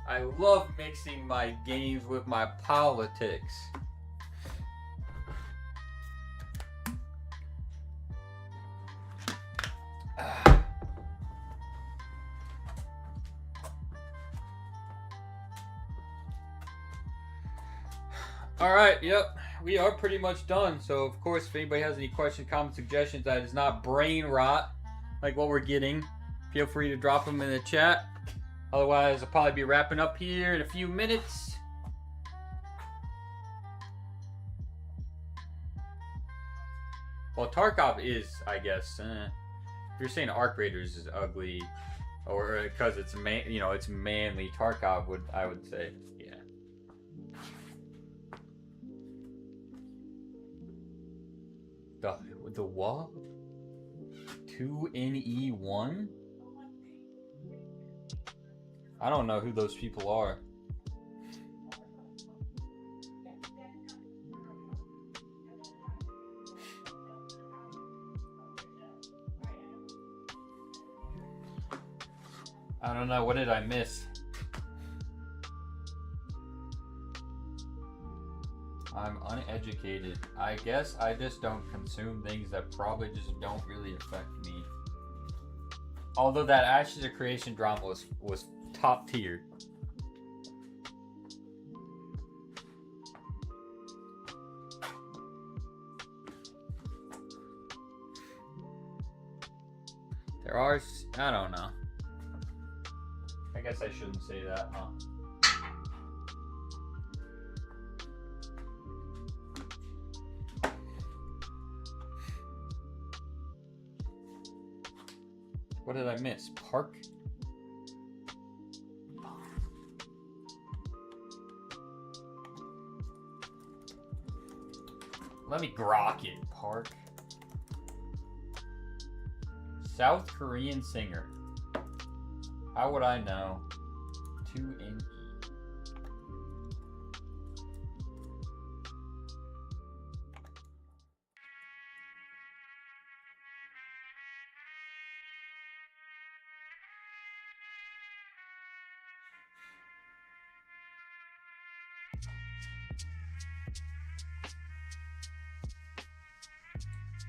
I love mixing my games with my politics. Alright, yep. We are pretty much done. So, of course, if anybody has any questions, comments, suggestions that is not brain rot, like what we're getting, feel free to drop them in the chat. Otherwise, I'll probably be wrapping up here in a few minutes. Well, Tarkov is, I guess, if you're saying Arc Raiders is ugly, or because it's it's manly, Tarkov I would say, yeah. The what? 2NE1? I don't know who those people are. I don't know. What did I miss? I'm uneducated. I guess I just don't consume things that probably just don't really affect me. Although that Ashes of Creation drama was top tier. There are, I don't know. I guess I shouldn't say that, huh? What did I miss? Park? Let me grok it. Park. South Korean singer. How would I know? 2NE.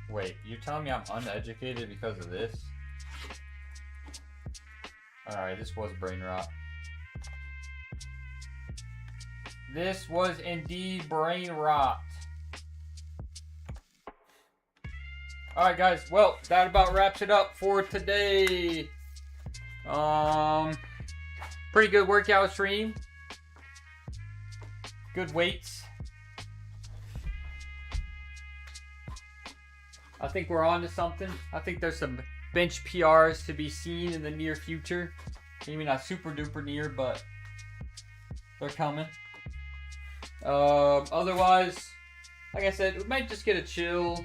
Wait, you're telling me I'm uneducated because of this? Alright, this was brain rot. This was indeed brain rot. Alright guys, well, that about wraps it up for today. Pretty good workout stream. Good weights. I think we're on to something. I think there's some bench PRs to be seen in the near future. Maybe not super duper near, but they're coming. Otherwise, like I said, we might just get a chill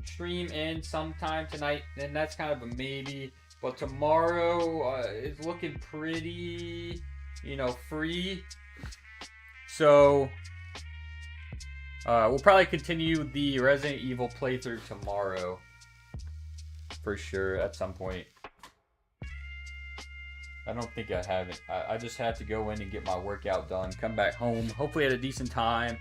stream in sometime tonight, and that's kind of a maybe. But tomorrow is looking pretty, free. So we'll probably continue the Resident Evil playthrough tomorrow. For sure, at some point. I don't think I have it. I just had to go in and get my workout done. Come back home, hopefully at a decent time.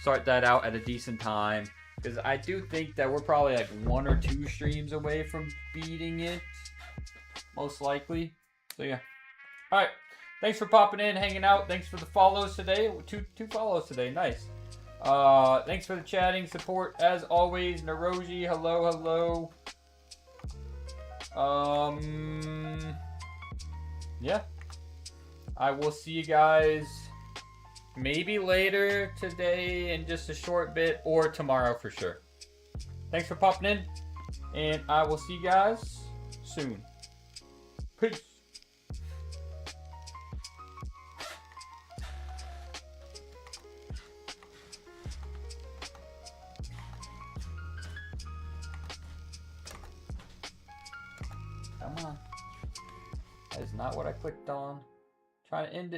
Start that out at a decent time. Because I do think that we're probably like 1 or 2 streams away from beating it. Most likely. So yeah. Alright. Thanks for popping in, hanging out. Thanks for the follows today. Two follows today. Nice. Thanks for the chatting support as always. Naroji, hello. Yeah. I will see you guys maybe later today in just a short bit, or tomorrow for sure. Thanks for popping in, and I will see you guys soon. Peace. Come on. That is not what I clicked on. Trying to end it.